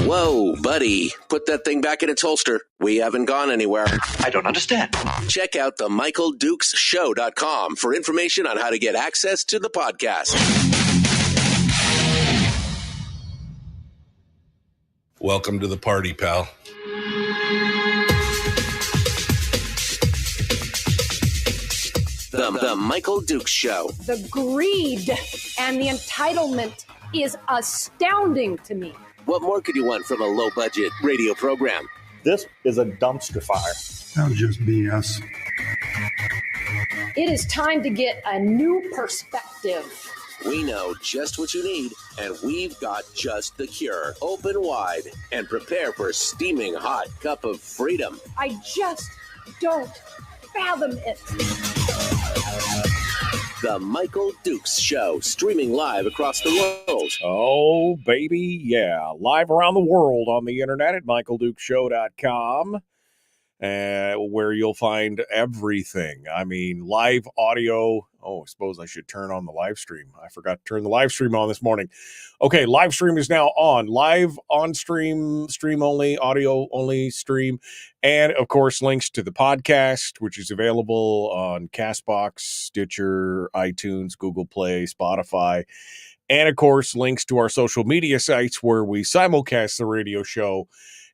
Whoa, buddy. Put that thing back in its holster. We haven't gone anywhere. I don't understand. Check out the MichaelDukesShow.com for information on how to get access to the podcast. Welcome to the party, pal. The Michael Dukes Show. The greed and the entitlement is astounding to me. What more could you want from a low-budget radio program? This is a dumpster fire. That was just BS. It is time to get a new perspective. We know just what you need, and we've got just the cure. Open wide and prepare for a steaming hot cup of freedom. I just don't fathom it. The Michael Dukes Show, streaming live across the world. Oh, baby, yeah. Live around the world on the internet at MichaelDukesShow.com, where you'll find everything. I mean, live audio. Oh, I suppose I should turn on the live stream. I forgot to turn the live stream on this morning. Okay, live stream is now on. Live on stream, stream only, audio only stream. And, of course, links to the podcast, which is available on CastBox, Stitcher, iTunes, Google Play, Spotify. And, of course, links to our social media sites where we simulcast the radio show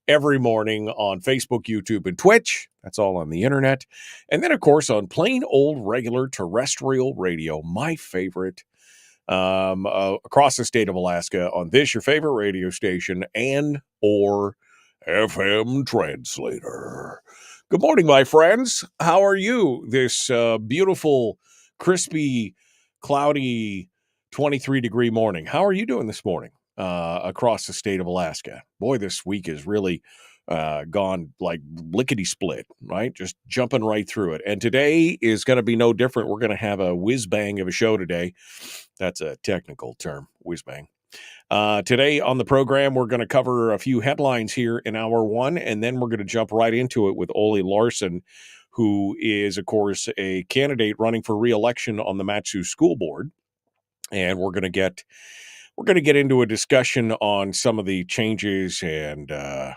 every morning on Facebook, YouTube, and Twitch. That's all on the internet. And then, of course, on plain old regular terrestrial radio, my favorite, across the state of Alaska on this, your favorite radio station, and or FM translator. Good morning, my friends. How are you this beautiful, crispy, cloudy, 23-degree morning? How are you doing this morning across the state of Alaska? Boy, this week is really gone like lickety-split, right? Just jumping right through it. And today is going to be no different. We're going to have a whiz-bang of a show today. That's a technical term, whiz-bang. Today on the program, we're going to cover a few headlines here in hour one, and then we're going to jump right into it with Ole Larson, who is, of course, a candidate running for re-election on the Matsu School Board. And we're going to get into a discussion on some of the changes and what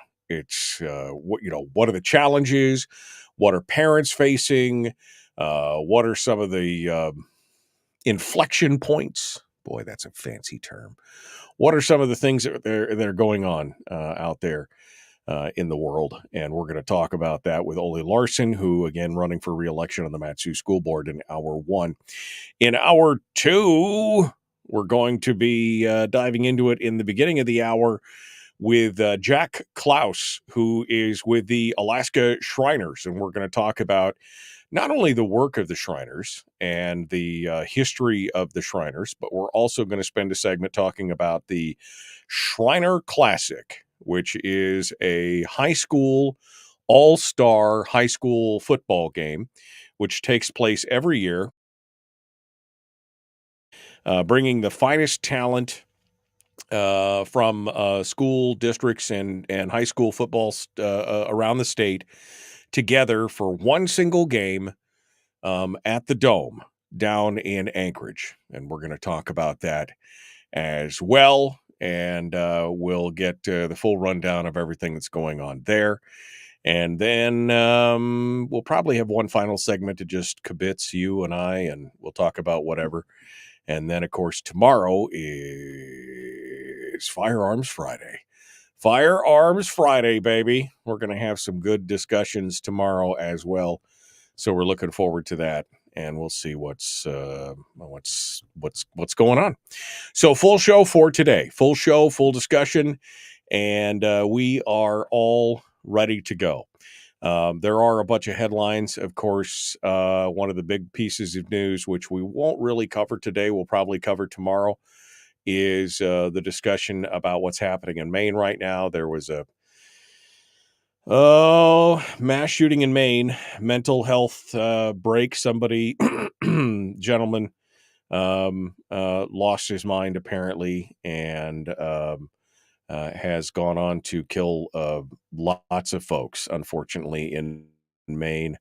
are the challenges, what are parents facing, what are some of the inflection points. Boy, that's a fancy term. What are some of the things that are going on out there in the world. And we're going to talk about that with Ole Larson, who, again, running for re-election on the Matsu School Board in Hour 1. In Hour 2, we're going to be diving into it in the beginning of the hour with Jack Clouse, who is with the Alaska Shriners. And we're going to talk about not only the work of the Shriners and the history of the Shriners, but we're also going to spend a segment talking about the Shriner Classic, which is a high school, all-star high school football game, which takes place every year, bringing the finest talent from school districts and high school football around the state together for one single game at the Dome down in Anchorage. And we're going to talk about that as well. And we'll get the full rundown of everything that's going on there. And then we'll probably have one final segment to just kibitz you and I, and we'll talk about whatever. And then, of course, tomorrow is Firearms Friday. Firearms Friday, baby. We're going to have some good discussions tomorrow as well. So we're looking forward to that, and we'll see what's going on. So full show for today. Full show, full discussion, and we are all ready to go. There are a bunch of headlines, of course. One of the big pieces of news, which we won't really cover today, we'll probably cover tomorrow, is the discussion about what's happening in Maine right now. There was a mass shooting in Maine, mental health break. Somebody, gentleman, lost his mind apparently, and has gone on to kill lots of folks, unfortunately, in Maine.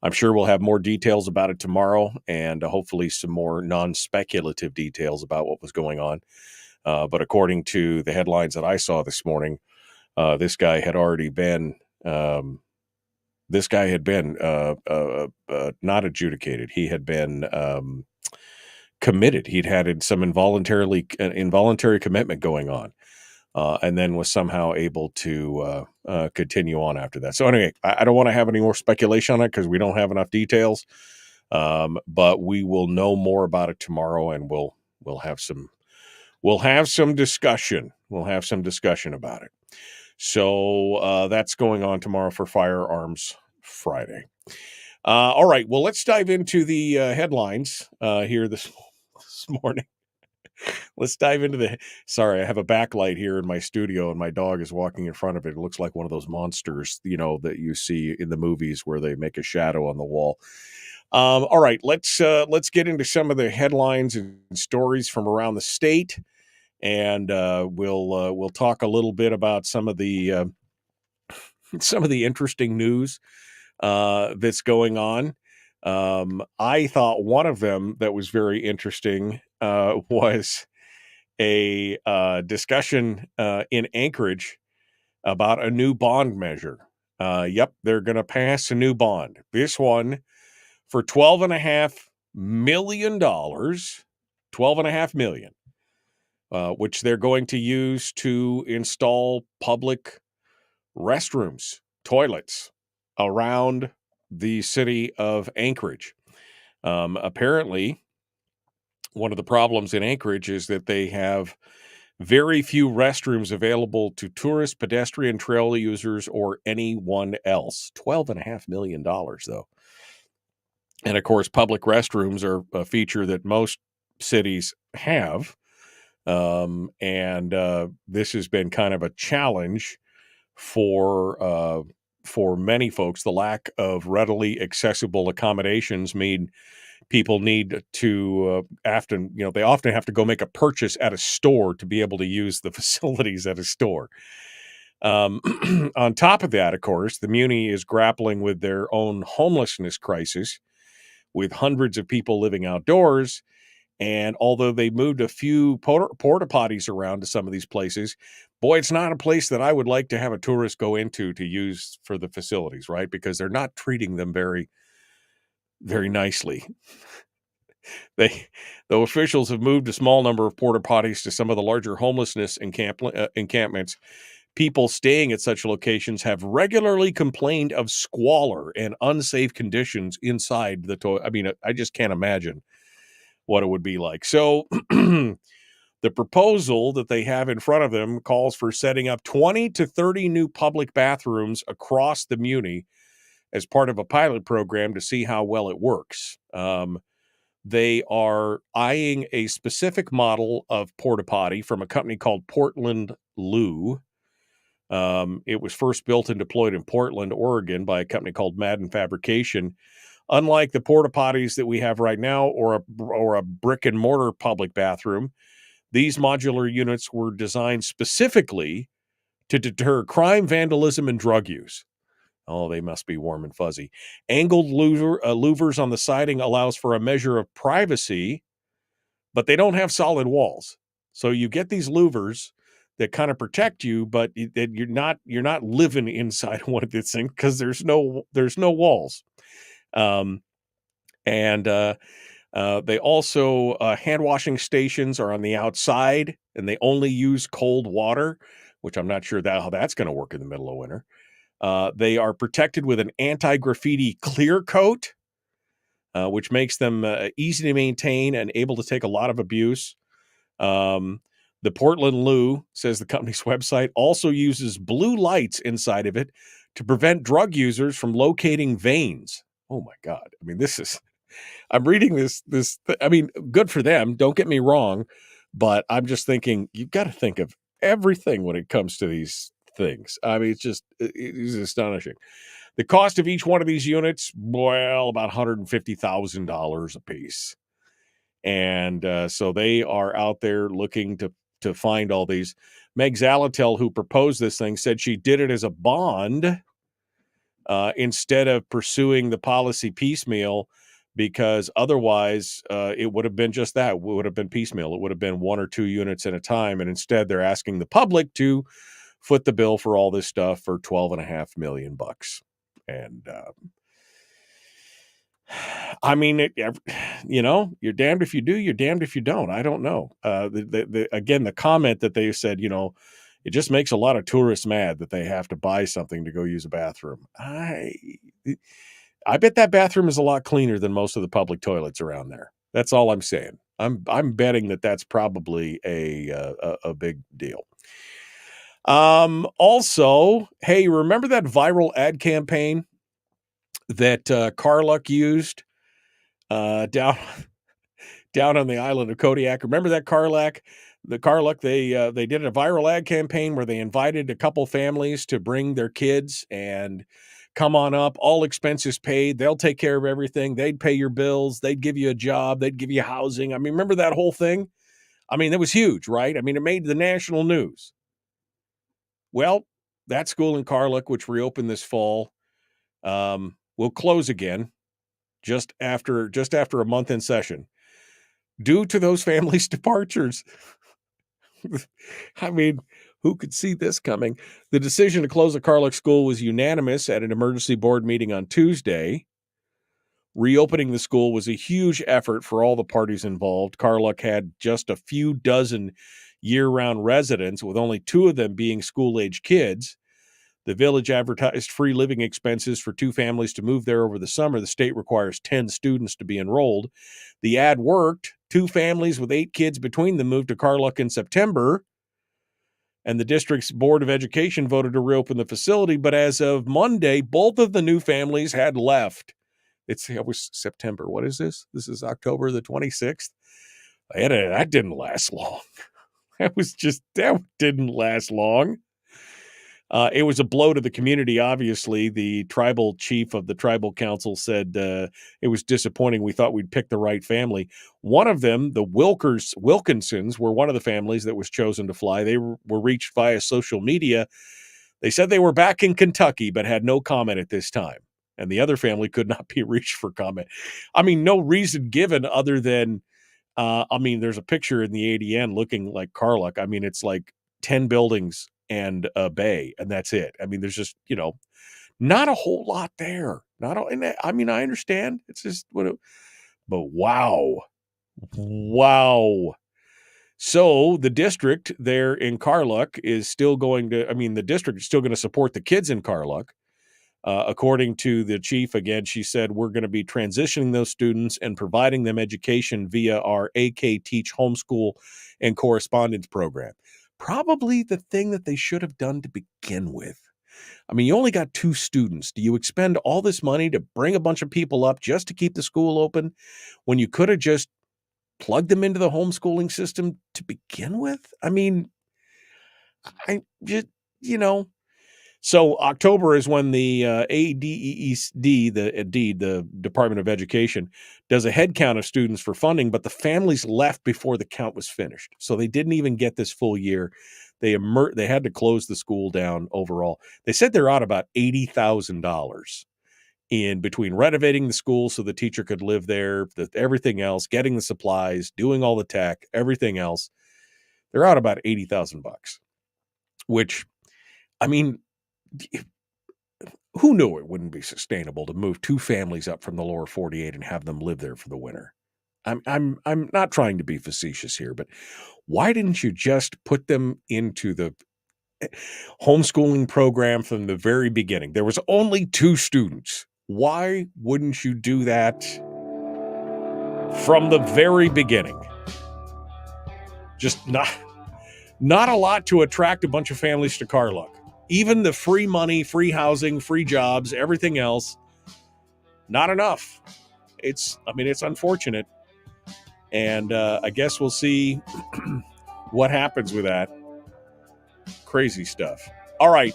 I'm sure we'll have more details about it tomorrow, and hopefully some more non-speculative details about what was going on. But according to the headlines that I saw this morning, this guy had already been not adjudicated. He had been committed. He'd had some involuntary commitment going on. And then was somehow able to continue on after that. So anyway, I don't want to have any more speculation on it because we don't have enough details. But we will know more about it tomorrow, and we'll have some discussion. We'll have some discussion about it. So that's going on tomorrow for Firearms Friday. All right. Well, let's dive into the headlines here this morning. Let's dive into sorry, I have a backlight here in my studio and my dog is walking in front of it. It looks like one of those monsters, that you see in the movies where they make a shadow on the wall. All right, let's get into some of the headlines and stories from around the state. And we'll talk a little bit about some of the interesting news that's going on. I thought one of them that was very interesting was a discussion in Anchorage about a new bond measure. Yep, they're going to pass a new bond. This one for $12.5 million, $12.5 million, which they're going to use to install public restrooms, toilets around the city of Anchorage. Apparently, one of the problems in Anchorage is that they have very few restrooms available to tourists, pedestrian trail users, or anyone else. $12.5 million, though. And, of course, public restrooms are a feature that most cities have. And this has been kind of a challenge for many folks. The lack of readily accessible accommodations mean people need to they often have to go make a purchase at a store to be able to use the facilities at a store. On top of that, of course, the Muni is grappling with their own homelessness crisis, with hundreds of people living outdoors. And although they moved a few porta potties around to some of these places, boy, it's not a place that I would like to have a tourist go into to use for the facilities, right? Because they're not treating them very, very nicely. Though officials have moved a small number of porta potties to some of the larger homelessness encampments people staying at such locations have regularly complained of squalor and unsafe conditions inside the toilet. I mean, I just can't imagine what it would be like. So the proposal that they have in front of them calls for setting up 20 to 30 new public bathrooms across the Muni as part of a pilot program to see how well it works. They are eyeing a specific model of porta potty from a company called Portland Loo. It was first built and deployed in Portland, Oregon by a company called Madden Fabrication. Unlike the porta potties that we have right now or a brick and mortar public bathroom, these modular units were designed specifically to deter crime, vandalism, and drug use. Oh, they must be warm and fuzzy. Angled louvers on the siding allows for a measure of privacy, but they don't have solid walls. So you get these louvers that kind of protect you, but you're not living inside one of these things because there's no walls. They also hand washing stations are on the outside, and they only use cold water, which I'm not sure how that's going to work in the middle of winter. They are protected with an anti-graffiti clear coat, which makes them easy to maintain and able to take a lot of abuse. The Portland Loo, says the company's website, also uses blue lights inside of it to prevent drug users from locating veins. Oh my God. I mean, I'm reading this, I mean, good for them. Don't get me wrong, but I'm just thinking you've got to think of everything when it comes to these things. I mean, it's astonishing. The cost of each one of these units, well, about $150,000 a piece. And so they are out there looking to find all these. Meg Zalatel, who proposed this thing, said she did it as a bond instead of pursuing the policy piecemeal, because otherwise it would have been just that. It would have been piecemeal. It would have been 1 or 2 units at a time. And instead they're asking the public to foot the bill for all this stuff for $12.5 million. And I mean, you're damned if you do, you're damned if you don't. I don't know. Again, the comment that they said, it just makes a lot of tourists mad that they have to buy something to go use a bathroom. I bet that bathroom is a lot cleaner than most of the public toilets around there. That's all I'm saying. I'm betting that that's probably a big deal. Also, hey, remember that viral ad campaign that Carluck used down on the island of Kodiak? Remember that Carluck? The Carluck, they did a viral ad campaign where they invited a couple families to bring their kids and come on up, all expenses paid. They'll take care of everything. They'd pay your bills. They'd give you a job. They'd give you housing. I mean, remember that whole thing? I mean, that was huge, right? I mean, it made the national news. Well, that school in Carluck, which reopened this fall, will close again just after a month in session due to those families' departures. I mean, who could see this coming? The decision to close the Carluck school was unanimous at an emergency board meeting on Tuesday. Reopening the school was a huge effort for all the parties involved. Carluck had just a few dozen year-round residents, with only 2 of them being school-age kids. The village advertised free living expenses for 2 families to move there over the summer. The state requires 10 students to be enrolled. The ad worked. 2 families with 8 kids between them moved to Carluck in September, and the district's Board of Education voted to reopen the facility. But as of Monday, both of the new families had left. It was September. What is this? This is October the 26th. That didn't last long. That didn't last long. It was a blow to the community, obviously. The tribal chief of the tribal council said it was disappointing. We thought we'd pick the right family. One of them, the Wilkinsons, were one of the families that was chosen to fly. They were reached via social media. They said they were back in Kentucky, but had no comment at this time. And the other family could not be reached for comment. I mean, no reason given other than, there's a picture in the ADN looking like Carluck. I mean, it's like 10 buildings and a bay, and that's it. I mean, there's just, not a whole lot there. I understand. It's just but wow. So the district there in Carluck is still going to, the district is still going to support the kids in Carluck. According to the chief, again, she said, we're going to be transitioning those students and providing them education via our AK Teach homeschool and correspondence program. Probably the thing that they should have done to begin with. You only got 2 students. Do you expend all this money to bring a bunch of people up just to keep the school open when you could have just plugged them into the homeschooling system to begin with? So October is when the ADEED, the Department of Education, does a head count of students for funding, but the families left before the count was finished. So they didn't even get this full year. They had to close the school down overall. They said they're out about $80,000 in between renovating the school so the teacher could live there, everything else, getting the supplies, doing all the tech, everything else. They're out about $80,000, which, who knew it wouldn't be sustainable to move 2 families up from the lower 48 and have them live there for the winter? I'm not trying to be facetious here, but why didn't you just put them into the homeschooling program from the very beginning? There was only 2 students. Why wouldn't you do that from the very beginning? Just not a lot to attract a bunch of families to Carluck. Even the free money, free housing, free jobs, everything else, not enough. It's unfortunate. And I guess we'll see what happens with that. Crazy stuff. All right,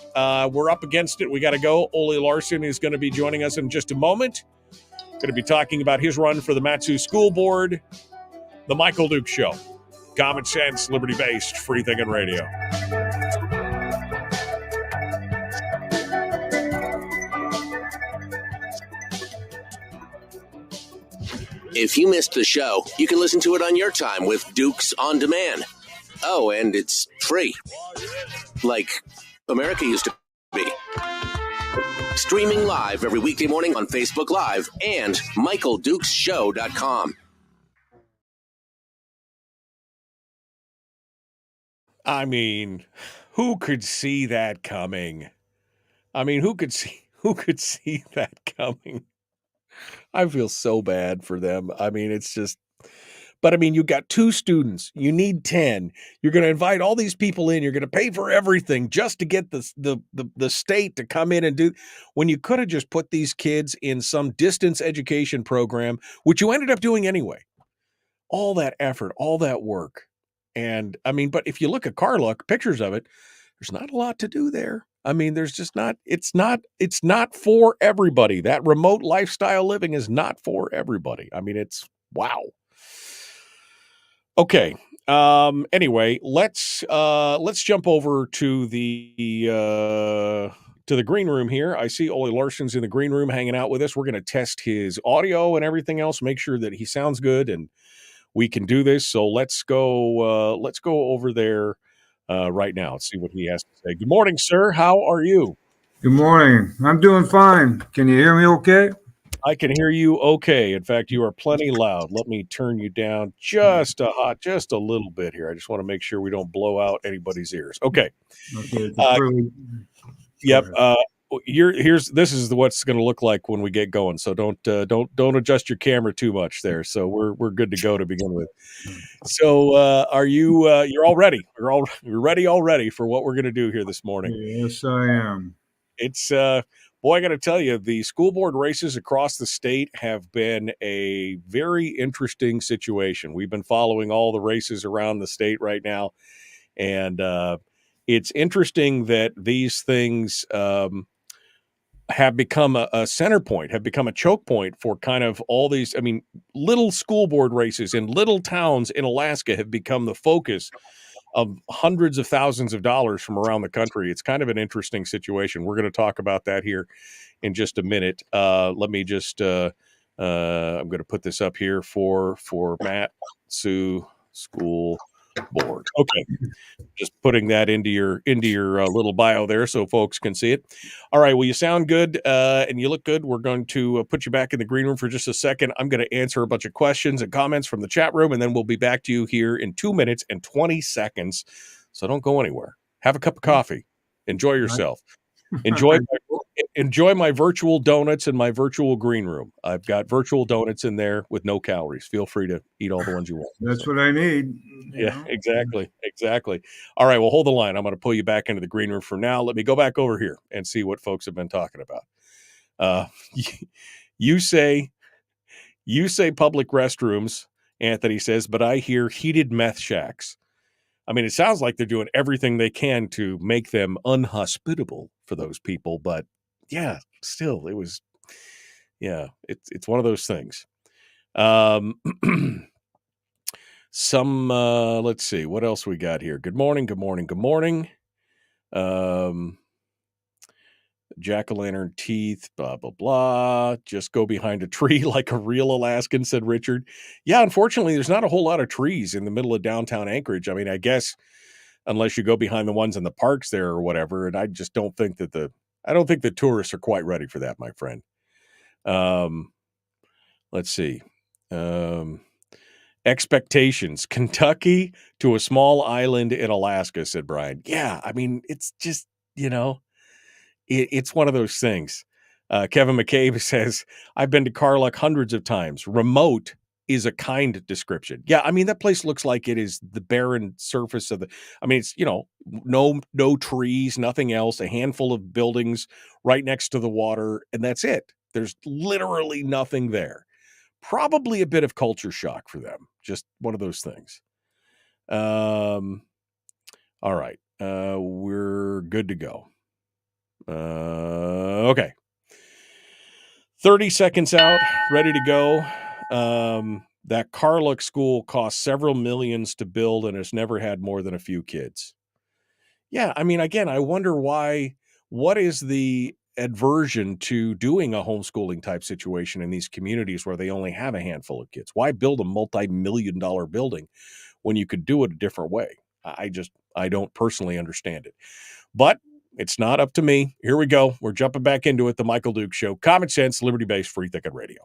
we're up against it. We got to go. Ole Larson is going to be joining us in just a moment. Going to be talking about his run for the Matsu School Board. The Michael Duke Show. Common sense, liberty-based, free-thinking radio. If you missed the show, you can listen to it on your time with Dukes On Demand. Oh, and it's free. Like America used to be. Streaming live every weekday morning on Facebook Live and MichaelDukesShow.com. Who could see that coming? Who could see that coming? I feel so bad for them. It's just, but you got 2 students, you need 10. You're going to invite all these people in. You're going to pay for everything just to get the state to come in and do, when you could have just put these kids in some distance education program, which you ended up doing anyway. All that effort, all that work. And but if you look at Carluck, pictures of it, there's not a lot to do there. There's just not, it's not for everybody. That remote lifestyle living is not for everybody. It's wow. Okay. Anyway, let's jump over to the green room here. I see Ole Larson's in the green room hanging out with us. We're going to test his audio and everything else, make sure that he sounds good and we can do this. So let's go over there right now and see what he has to say. Good morning, sir. How are you? Good morning. I'm doing fine. Can you hear me okay? I can hear you okay. In fact, you are plenty loud. Let me turn you down just a little bit here. I just want to make sure we don't blow out anybody's ears. Okay. Okay. Yep. This is what's going to look like when we get going. So don't adjust your camera too much there. So we're good to go to begin with. So are you you're all ready? You're ready already for what we're going to do here this morning? Yes, I am. It's boy, I got to tell you, the school board races across the state have been a very interesting situation. We've been following all the races around the state right now, and it's interesting that these things have become a center point, have become a choke point for kind of all these. Little school board races in little towns in Alaska have become the focus of hundreds of thousands of dollars from around the country. It's kind of an interesting situation. We're going to talk about that here in just a minute. Let me just, I'm going to put this up here for Matsu School Board. Okay. Just putting that into your little bio there so folks can see it. All right. Well, you sound good and you look good. We're going to put you back in the green room for just a second. I'm going to answer a bunch of questions and comments from the chat room, and then we'll be back to you here in 2 minutes and 20 seconds. So don't go anywhere. Have a cup of coffee. Enjoy yourself. Enjoy my virtual donuts in my virtual green room. I've got virtual donuts in there with no calories. Feel free to eat all the ones you want. That's what I need. Yeah, exactly. All right, well, hold the line. I'm going to pull you back into the green room for now. Let me go back over here and see what folks have been talking about. You say public restrooms, Anthony says, but I hear heated meth shacks. I mean, it sounds like they're doing everything they can to make them unhospitable for those people, but yeah, still, it was, it's one of those things. Let's see, what else we got here? Good morning. Jack-o'-lantern teeth, blah, blah, blah. Just go behind a tree like a real Alaskan, said Richard. Yeah, unfortunately, there's not a whole lot of trees in the middle of downtown Anchorage. I mean, I guess unless you go behind the ones in the parks there or whatever, and I just don't think that I don't think the tourists are quite ready for that, my friend. Let's see. Expectations. Kentucky to a small island in Alaska, said Brian. Yeah, I mean, it's just, it's one of those things. Kevin McCabe says, I've been to Carluck hundreds of times. Remote is a kind description. Yeah, I mean, that place looks like it is the barren surface of it's, no trees, nothing else, a handful of buildings right next to the water, and that's it. There's literally nothing there. Probably a bit of culture shock for them. Just one of those things. All right. We're good to go. Okay. 30 seconds out, ready to go. That Carluck school cost several millions to build and has never had more than a few kids. Yeah, I mean, again, I wonder what is the aversion to doing a homeschooling type situation in these communities where they only have a handful of kids? Why build a multi-million-dollar building when you could do it a different way? I don't personally understand it. But it's not up to me. Here we go. We're jumping back into it. The Michael Duke Show. Common sense, liberty-based, free thinking radio.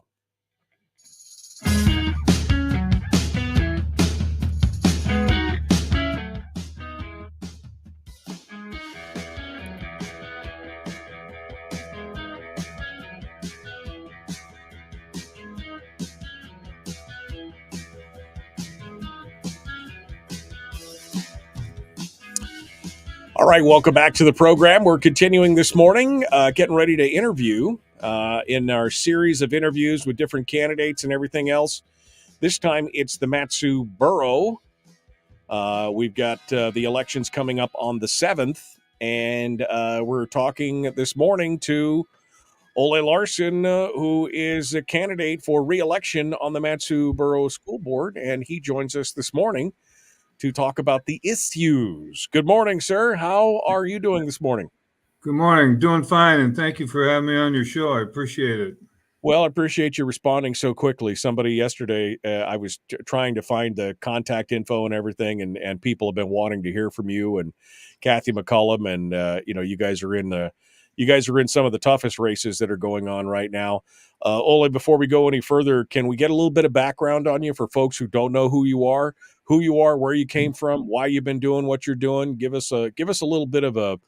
All right, welcome back to the program. We're continuing this morning, getting ready to interview in our series of interviews with different candidates and everything else. This time, it's the Matsu Borough. We've got the elections coming up on the 7th, and we're talking this morning to Ole Larson, who is a candidate for reelection on the Matsu Borough School Board, and he joins us this morning to talk about the issues. Good morning, sir. How are you doing this morning? Good morning. Doing fine, and thank you for having me on your show. I appreciate it. Well, I appreciate you responding so quickly. Somebody yesterday, I was trying to find the contact info and everything, and people have been wanting to hear from you and Kathy McCullum, and you guys are in some of the toughest races that are going on right now. Ole, before we go any further, can we get a little bit of background on you for folks who don't know who you are, where you came from, why you've been doing what you're doing? Give us a little bit of a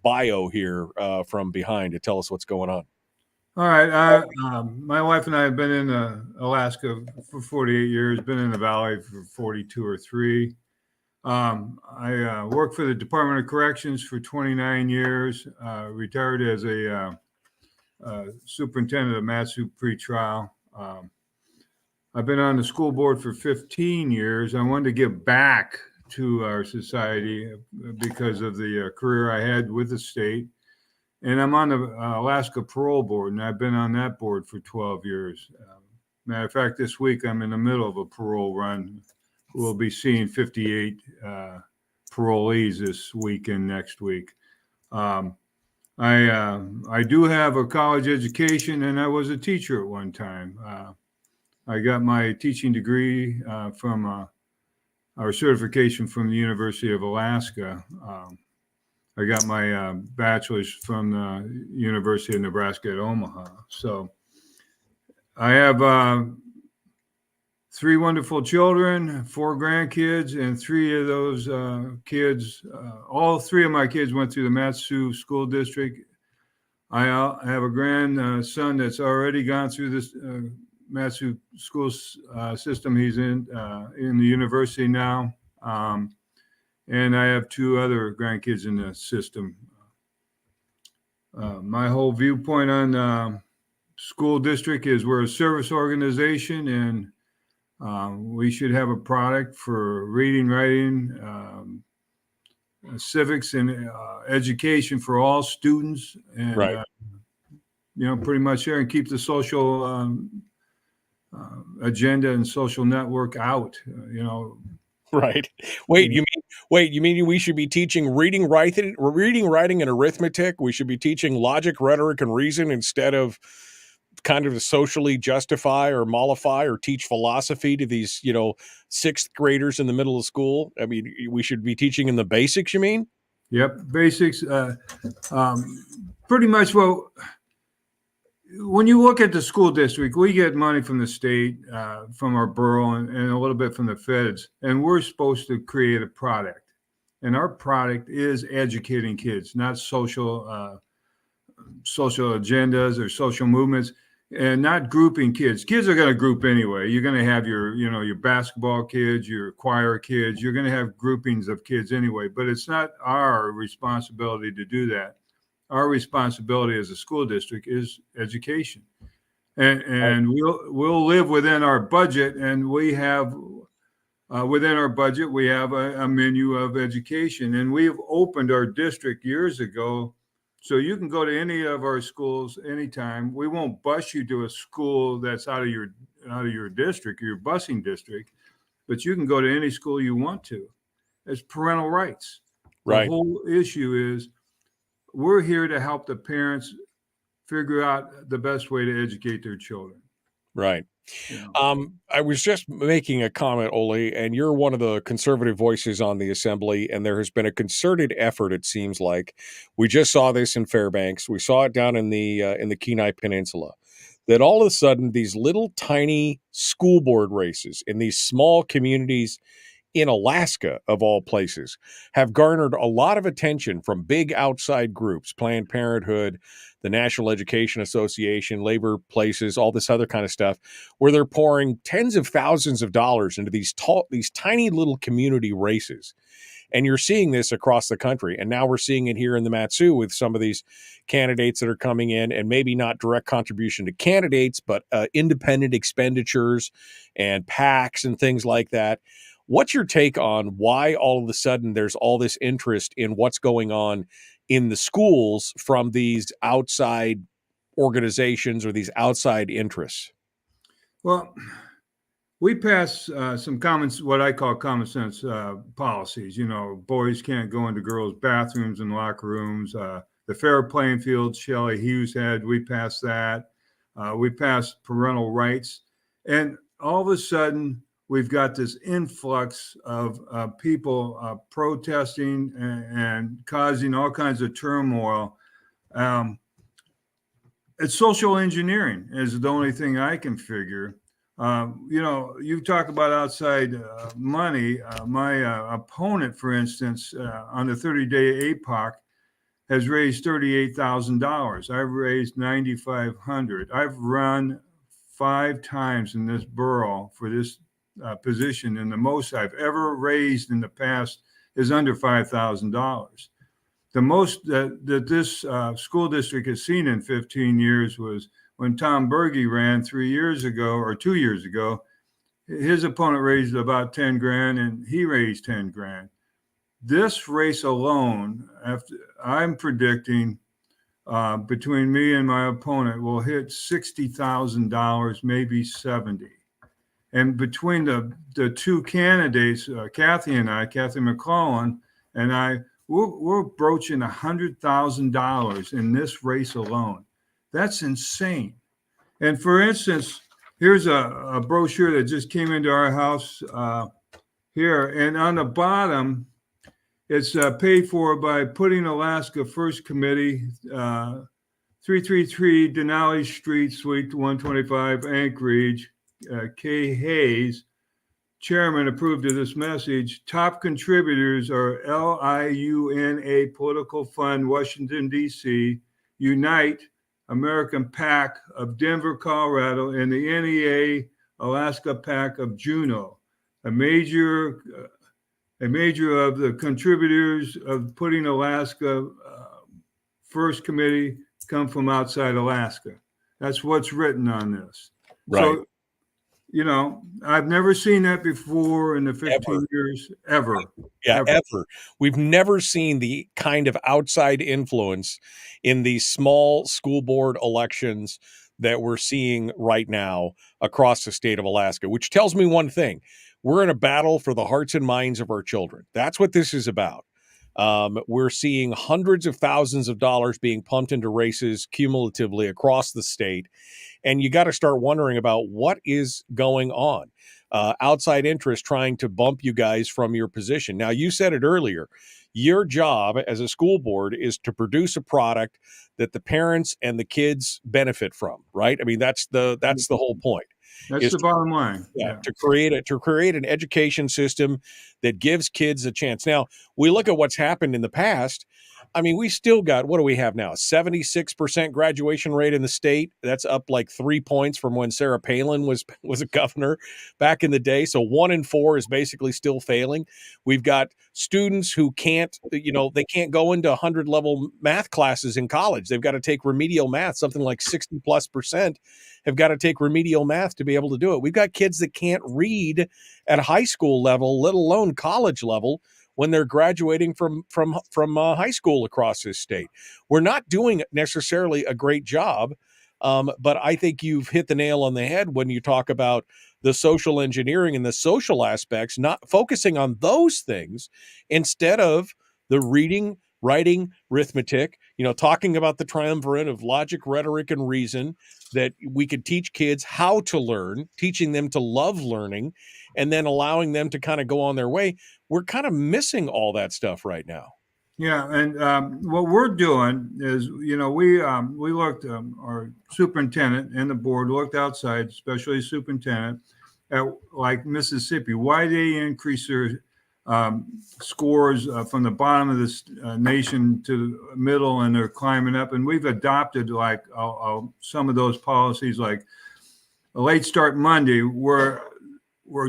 bio here from behind to tell us what's going on. All right. My wife and I have been in Alaska for 48 years, been in the Valley for 42 or 3. I worked for the Department of Corrections for 29 years, retired as a superintendent of Matsu pretrial. I've been on the school board for 15 years. I wanted to give back to our society because of the career I had with the state. And I'm on the Alaska Parole Board, and I've been on that board for 12 years. Matter of fact, this week I'm in the middle of a parole run. We'll be seeing 58 parolees this week and next week. I do have a college education, and I was a teacher at one time. I got my teaching degree from or certification from the University of Alaska. I got my bachelor's from the University of Nebraska at Omaha. So I have 3 wonderful children, 4 grandkids, and 3 of those kids, all 3 of my kids went through the Matsu School District. I have a grandson that's already gone through this Matsu School system. He's in the university now. And I have 2 other grandkids in the system. My whole viewpoint on school district is we're a service organization, and we should have a product for reading, writing, civics, and education for all students. And, Right. Pretty much there, and keep the social agenda and social network out, Right. Wait, you mean we should be teaching reading, writing, and arithmetic? We should be teaching logic, rhetoric, and reason instead of kind of to socially justify or mollify or teach philosophy to these, 6th graders in the middle of school? I mean, we should be teaching them the basics, you mean? Yep, basics. Pretty much. Well, when you look at the school district, we get money from the state, from our borough, and a little bit from the feds, and we're supposed to create a product. And our product is educating kids, not social agendas or social movements, and not grouping kids. Kids are going to group anyway. You're going to have your basketball kids, your choir kids. You're going to have groupings of kids anyway, but it's not our responsibility to do that. Our responsibility as a school district is education, and we'll live within our budget, and we have within our budget we have a menu of education, and we've opened our district years ago, so you can go to any of our schools anytime. We won't bus you to a school that's out of your district, your busing district, but you can go to any school you want to. It's parental rights. Right. The whole issue is, we're here to help the parents figure out the best way to educate their children. Right. I was just making a comment, Ole, and you're one of the conservative voices on the assembly, and there has been a concerted effort, it seems like. We just saw this in Fairbanks. We saw it down in the Kenai Peninsula, that all of a sudden these little tiny school board races in these small communities in Alaska, of all places, have garnered a lot of attention from big outside groups, Planned Parenthood, the National Education Association, labor places, all this other kind of stuff, where they're pouring tens of thousands of dollars into these tiny little community races. And you're seeing this across the country. And now we're seeing it here in the Matsu with some of these candidates that are coming in, and maybe not direct contribution to candidates, but independent expenditures and PACs and things like that. What's your take on why all of a sudden there's all this interest in what's going on in the schools from these outside organizations or these outside interests? Well, we pass some what I call common sense policies. Boys can't go into girls' bathrooms and locker rooms. The fair playing field, Shelley Hughes had, we passed that. We passed parental rights. And all of a sudden, we've got this influx of people protesting and causing all kinds of turmoil. It's social engineering is the only thing I can figure. You talk about outside money. My opponent, for instance, on the 30-day APOC, has raised $38,000. I've raised $9,500. I've run 5 times in this borough for this position, and the most I've ever raised in the past is under $5,000. The most that this school district has seen in 15 years was when Tom Berge ran 3 years ago or 2 years ago. His opponent raised about 10 grand, and he raised 10 grand. This race alone, I'm predicting between me and my opponent, will hit $60,000, maybe 70. And between the 2 candidates, Kathy McClellan and I, we're broaching $100,000 in this race alone. That's insane. And for instance, here's a brochure that just came into our house here. And on the bottom, it's paid for by Putting Alaska First Committee, 333 Denali Street, Suite 125, Anchorage. K. Hayes, chairman, approved of this message. Top contributors are LIUNA Political Fund, Washington, D.C., Unite, American PAC of Denver, Colorado, and the NEA Alaska PAC of Juneau. A major of the contributors of Putting Alaska First Committee come from outside Alaska. That's what's written on this. Right. So, you know, I've never seen that before in the 15 years, ever. Yeah, ever. We've never seen the kind of outside influence in these small school board elections that we're seeing right now across the state of Alaska, which tells me one thing. We're in a battle for the hearts and minds of our children. That's what this is about. We're seeing hundreds of thousands of dollars being pumped into races cumulatively across the state. And you got to start wondering about what is going on. Outside interest trying to bump you guys from your position. Now, you said it earlier. Your job as a school board is to produce a product that the parents and the kids benefit from, right? I mean, that's the whole point. That's the bottom line. Yeah, to create an education system that gives kids a chance. Now, we look at what's happened in the past. I mean, we still got, what do we have now? 76% graduation rate in the state. That's up like 3 points from when Sarah Palin was a governor back in the day. So 1 in 4 is basically still failing. We've got students who can't, they can't go into 100 level math classes in college. They've got to take remedial math. Something like 60+% have got to take remedial math to be able to do it. We've got kids that can't read at high school level, let alone college level, when they're graduating from high school across this state. We're not doing necessarily a great job, but I think you've hit the nail on the head when you talk about the social engineering and the social aspects, not focusing on those things instead of the reading, writing, arithmetic, talking about the triumvirate of logic, rhetoric, and reason, that we could teach kids how to learn, teaching them to love learning, and then allowing them to kind of go on their way. We're kind of missing all that stuff right now. Yeah, and what we're doing is, we looked, our superintendent and the board looked outside, especially superintendent, at like Mississippi. Why they increase their scores from the bottom of this nation to the middle, and they're climbing up. And we've adopted like some of those policies, like a late start Monday, where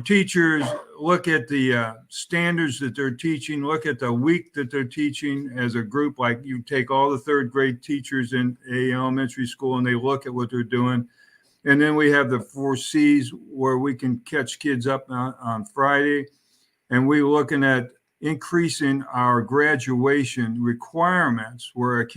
teachers look at the standards that they're teaching, look at the week that they're teaching as a group. Like you take all the third grade teachers in a elementary school and they look at what they're doing. And then we have the 4 C's where we can catch kids up on Friday. And we're looking at increasing our graduation requirements, where a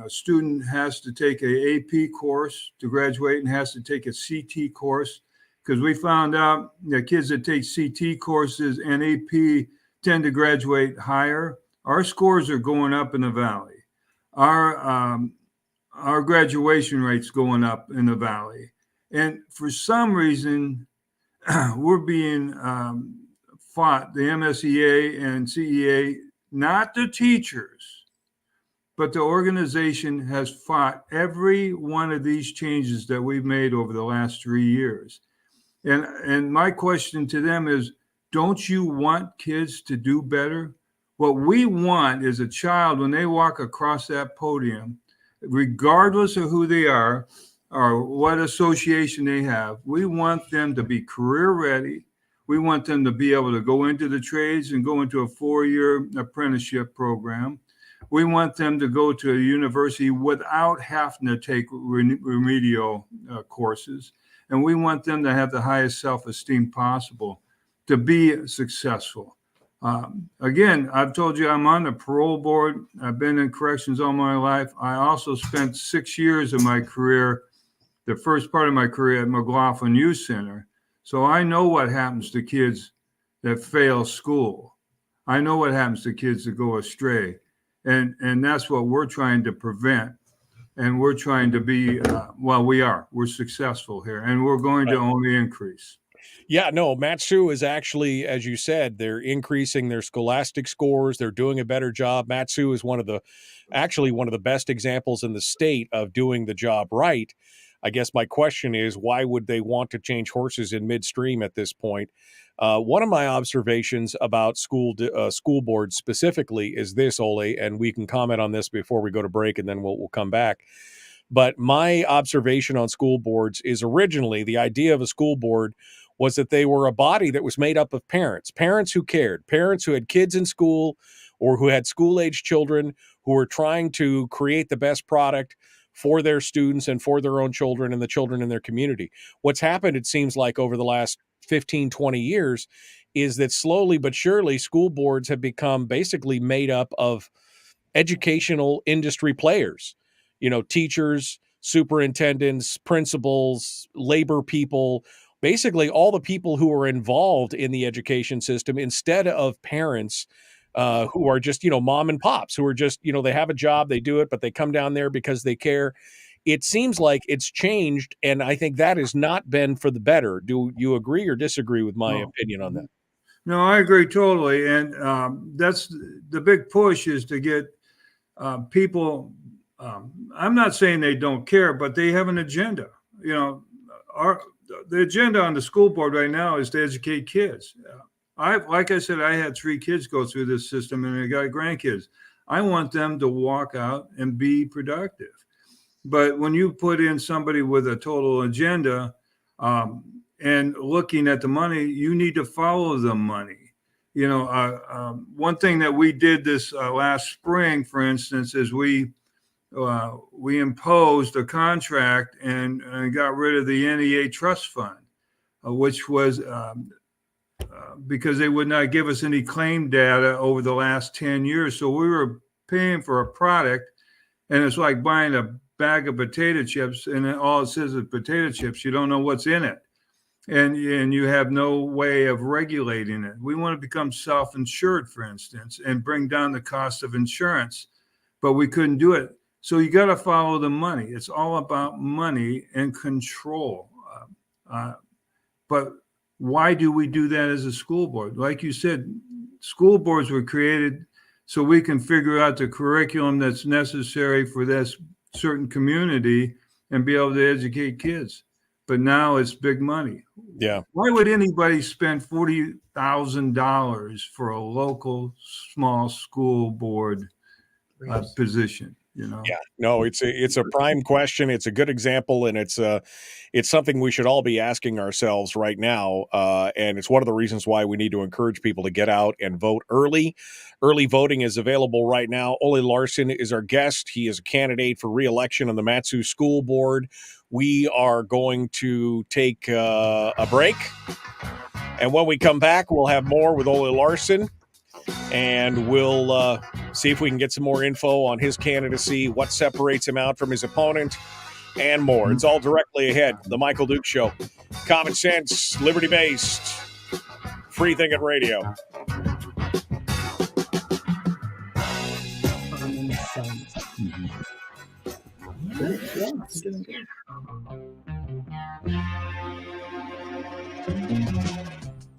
student has to take a AP course to graduate and has to take a CT course, because we found out that kids that take CT courses and AP tend to graduate higher. Our scores are going up in the Valley. Our graduation rate's going up in the Valley. And for some reason, we're being fought, the MSEA and CEA, not the teachers, but the organization has fought every one of these changes that we've made over the last 3 years. And my question to them is, don't you want kids to do better? What we want is a child, when they walk across that podium, regardless of who they are or what association they have, we want them to be career ready. We want them to be able to go into the trades and go into a 4-year apprenticeship program. We want them to go to a university without having to take remedial courses. And we want them to have the highest self-esteem possible to be successful. Again, I've told you I'm on the parole board. I've been in corrections all my life. I also spent 6 years of my career, the first part of my career, at McLaughlin Youth Center. So I know what happens to kids that fail school. I know what happens to kids that go astray. And that's what we're trying to prevent. And we're trying to be, we're successful here, and we're going to only increase. Yeah, no, Matsu is actually, as you said, they're increasing their scholastic scores. They're doing a better job. Matsu is one of the best examples in the state of doing the job right. I guess my question is, why would they want to change horses in midstream at this point? One of my observations about school boards specifically is this, Ole, and we can comment on this before we go to break, and then we'll come back. But my observation on school boards is originally the idea of a school board was that they were a body that was made up of parents who cared, parents who had kids in school or who had school-age children who were trying to create the best product for their students and for their own children and the children in their community. What's happened, it seems like, over the last 15, 20 years is that slowly but surely school boards have become basically made up of educational industry players, teachers, superintendents, principals, labor people, basically all the people who are involved in the education system instead of parents who are just, mom and pops who are just, they have a job, they do it, but they come down there because they care. It seems like it's changed, and I think that has not been for the better. Do you agree or disagree with my opinion on that? No, I agree totally. And that's the big push is to get people. I'm not saying they don't care, but they have an agenda. The agenda on the school board right now is to educate kids. Like I said, I had 3 kids go through this system, and I got grandkids. I want them to walk out and be productive. But when you put in somebody with a total agenda and looking at the money, you need to follow the money. One thing that we did this last spring, for instance, is we imposed a contract and got rid of the NEA trust fund, which was because they would not give us any claim data over the last 10 years. So we were paying for a product, and it's like buying a bag of potato chips, and all it says is potato chips. You don't know what's in it, and you have no way of regulating it. We want to become self-insured, for instance, and bring down the cost of insurance, but we couldn't do it. So you got to follow the money. It's all about money and control. But why do we do that as a school board? Like you said, school boards were created so we can figure out the curriculum that's necessary for this certain community and be able to educate kids. But now it's big money. Yeah. Why would anybody spend $40,000 for a local small school board position? Yeah, no, it's a prime question. It's a good example, and it's something we should all be asking ourselves right now. And it's one of the reasons why we need to encourage people to get out and vote early. Early voting is available right now. Ole Larson is our guest. He is a candidate for re-election on the Matsu School Board. We are going to take a break, and when we come back, we'll have more with Ole Larson. And we'll see if we can get some more info on his candidacy, what separates him out from his opponent, and more. It's all directly ahead. The Michael Duke Show. Common sense, liberty-based, free-thinking radio.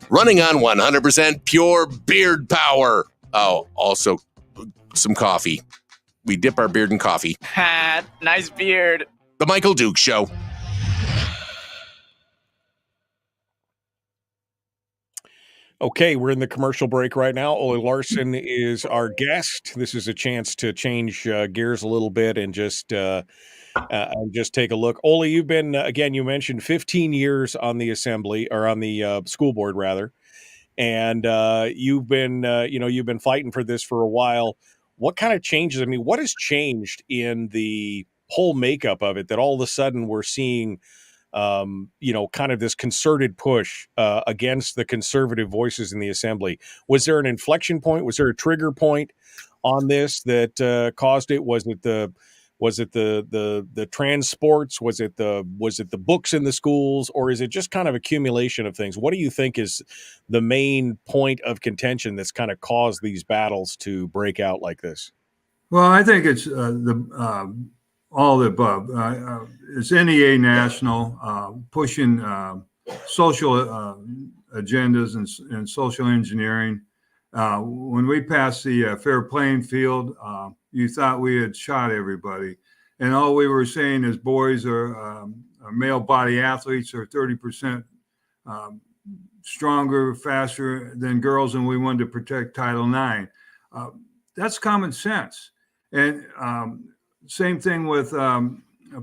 Running on 100% pure beard power. Oh, also some coffee. We dip our beard in coffee. Ha, nice beard. The Michael Duke Show. Okay, we're in the commercial break right now. Ole Larson is our guest. This is a chance to change gears a little bit and just take a look. Ole, you've been, again, you mentioned 15 years on the assembly, or on the school board, rather. And you've been fighting for this for a while. What kind of changes? I mean, what has changed in the whole makeup of it that all of a sudden we're seeing, kind of this concerted push against the conservative voices in the assembly? Was there an inflection point? Was there a trigger point on this that caused it? Was it the transports? Was it the books in the schools, or is it just kind of accumulation of things? What do you think is the main point of contention that's kind of caused these battles to break out like this? Well, I think it's all the above. It's NEA National pushing social agendas and social engineering. When we passed the fair playing field, you thought we had shot everybody. And all we were saying is boys are male body athletes are 30% stronger, faster than girls, and we wanted to protect Title IX. That's common sense. And same thing with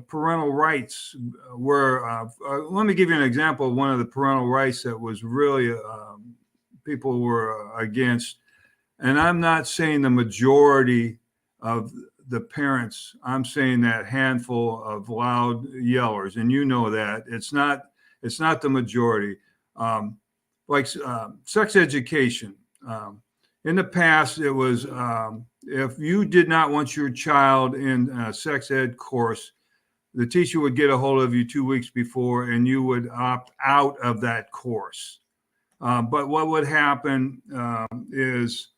parental rights, where let me give you an example of one of the parental rights that was really people were against. And I'm not saying the majority of the parents, I'm saying that handful of loud yellers, and you know that it's not the majority. Sex education. In the past, it was if you did not want your child in a sex ed course, the teacher would get a hold of you 2 weeks before, and you would opt out of that course. But what would happen is,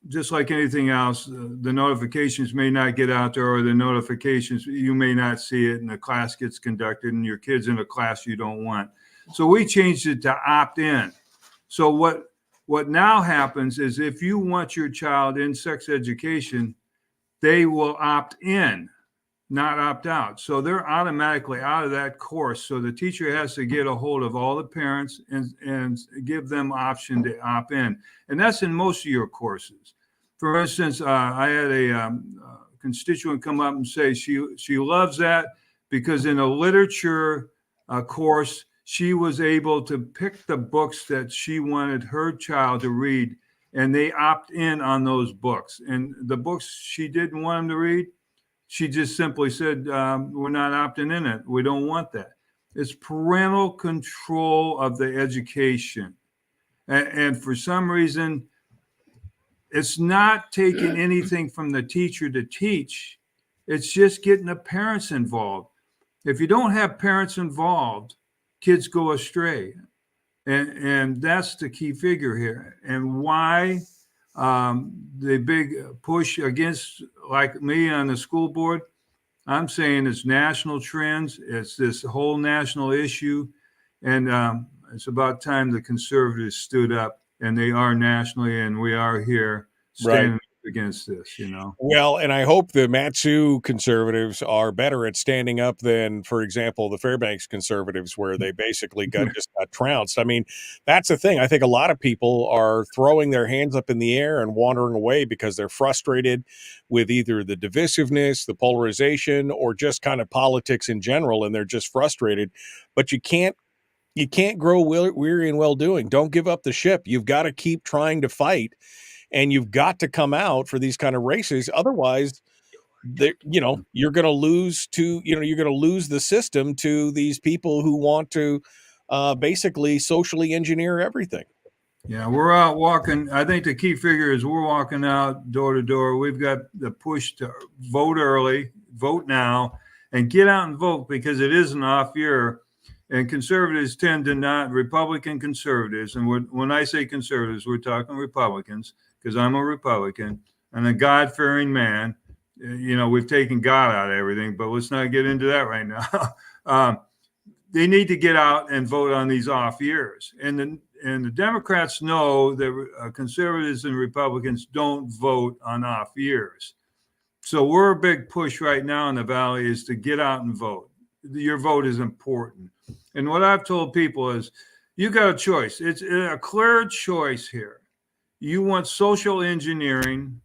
just like anything else, the notifications may not get out there, or the notifications, you may not see it, and the class gets conducted, and your kid's in a class you don't want. So we changed it to opt in. So what now happens is, if you want your child in sex education, they will opt in, not opt out. So they're automatically out of that course. So the teacher has to get a hold of all the parents and give them option to opt in. And that's in most of your courses. For instance, I had a constituent come up and say she loves that because in a literature course, she was able to pick the books that she wanted her child to read, and they opt in on those books. And the books she didn't want them to read, she just simply said, we're not opting in it. We don't want that. It's parental control of the education. And for some reason, it's not taking anything from the teacher to teach. It's just getting the parents involved. If you don't have parents involved, kids go astray. And that's the key figure here. And why the big push against, like me on the school board, I'm saying it's national trends. It's this whole national issue. And it's about time the conservatives stood up, and they are nationally, and we are here standing up against this, you know. Well, and I hope the Matsu conservatives are better at standing up than, for example, the Fairbanks conservatives, where they basically just got trounced. I mean, that's the thing. I think a lot of people are throwing their hands up in the air and wandering away because they're frustrated with either the divisiveness, the polarization, or just kind of politics in general, and they're just frustrated. But you can't grow weary and well-doing. Don't give up the ship. You've got to keep trying to fight. And you've got to come out for these kind of races. Otherwise, you're going to lose the system to these people who want to basically socially engineer everything. Yeah, we're out walking. I think the key figure is we're walking out door to door. We've got the push to vote early, vote now, and get out and vote, because it is an off year. And conservatives tend to not, Republican conservatives, and when I say conservatives, we're talking Republicans, because I'm a Republican and a God-fearing man. You know, we've taken God out of everything, but let's not get into that right now. They need to get out and vote on these off years. And the Democrats know that conservatives and Republicans don't vote on off years. So we're a big push right now in the Valley is to get out and vote. Your vote is important. And what I've told people is, you got a choice. It's a clear choice here. You want social engineering,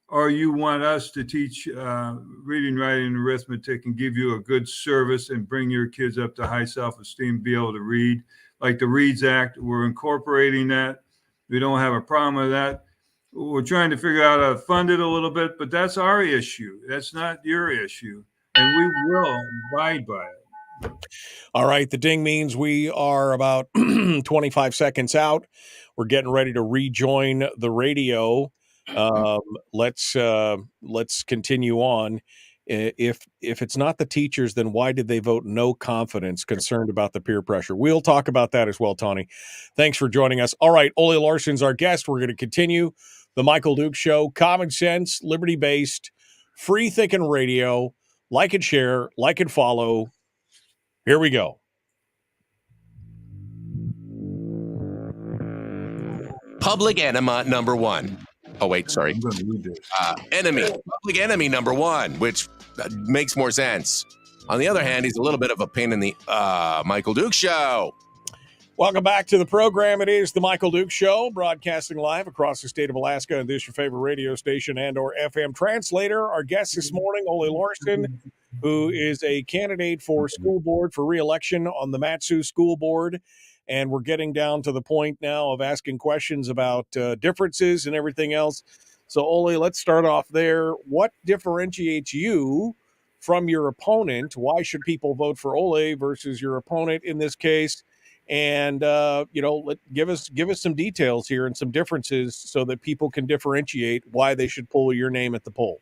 or you want us to teach reading, writing, and arithmetic and give you a good service and bring your kids up to high self-esteem, be able to read. Like the READS Act, we're incorporating that. We don't have a problem with that. We're trying to figure out how to fund it a little bit, but that's our issue. That's not your issue. And we will abide by it. All right. The ding means we are about 25 seconds out. We're getting ready to rejoin the radio. Let's continue on. If it's not the teachers, then why did they vote no confidence, concerned about the peer pressure? We'll talk about that as well, Tawny. Thanks for joining us. All right. Ole Larson's our guest. We're going to continue the Michael Duke Show. Common sense, liberty-based, free thinking radio. Like and share, like and follow. Here we go. Public enema number one. Oh, wait, sorry. I'm going to read this. Public enemy number one, which makes more sense. On the other hand, he's a little bit of a pain in the Michael Duke Show. Welcome back to the program. It is the Michael Duke Show, broadcasting live across the state of Alaska. And this your favorite radio station and or FM translator. Our guest this morning, Ole Larson, who is a candidate for school board for reelection on the Matsu School Board. And we're getting down to the point now of asking questions about differences and everything else. So, Ole, let's start off there. What differentiates you from your opponent? Why should people vote for Ole versus your opponent in this case? And, give us some details here and some differences so that people can differentiate why they should pull your name at the poll.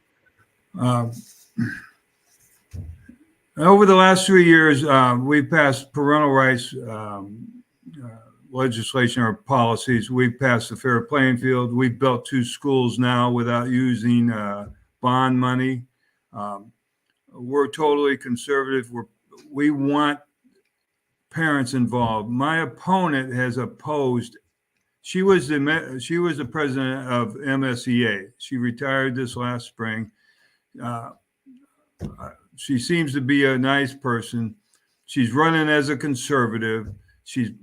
Over the last 3 years, we've passed parental rights legislation or policies. We've passed the fair playing field. We've built 2 schools now without using bond money. We're totally conservative. We want parents involved. My opponent has opposed. She was the president of MSEA. She retired this last spring. She seems to be a nice person. She's running as a conservative. She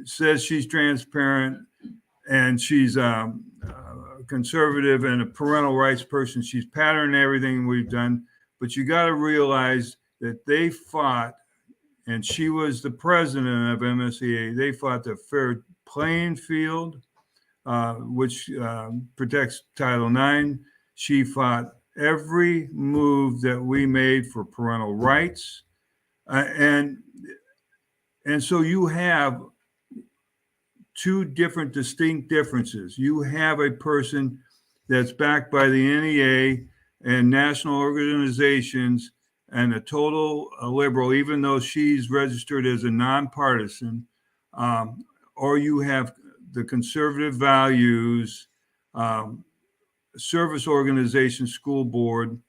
says she's transparent, and she's conservative and a parental rights person. She's patterned everything we've done. But you got to realize that they fought, and she was the president of MSEA. They fought the fair playing field, which protects Title IX. She fought every move that we made for parental rights. And so you have 2 different distinct differences. You have a person that's backed by the NEA and national organizations and a total liberal, even though she's registered as a nonpartisan, or you have the conservative values, service organization, school board,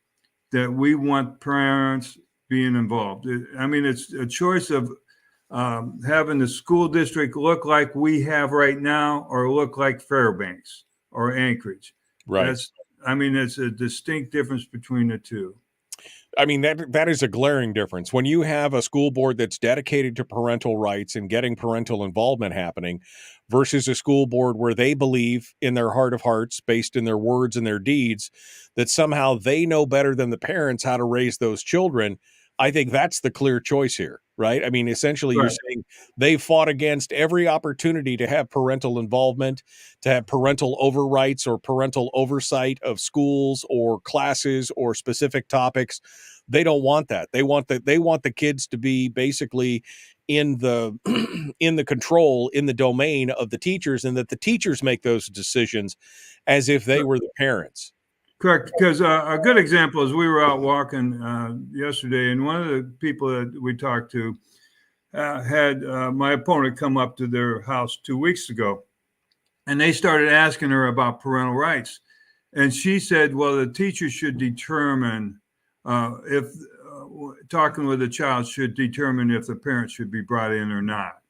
that we want parents being involved. I mean, it's a choice of having the school district look like we have right now or look like Fairbanks or Anchorage. Right. It's a distinct difference between the 2. I mean, that is a glaring difference. When you have a school board that's dedicated to parental rights and getting parental involvement happening versus a school board where they believe in their heart of hearts, based in their words and their deeds, that somehow they know better than the parents how to raise those children, I think that's the clear choice here, right? I mean, essentially, You're saying they fought against every opportunity to have parental involvment, to have parental overrights or parental oversight of schools or classes or specific topics. They don't want that. They want the kids to be basically in the control, in the domain of the teachers, and that the teachers make those decisions as if they were the parents. Correct, because a good example is we were out walking yesterday, and one of the people that we talked to had my opponent come up to their house 2 weeks ago, and they started asking her about parental rights. And she said, well, the teacher should determine if talking with the child should determine if the parent should be brought in or not.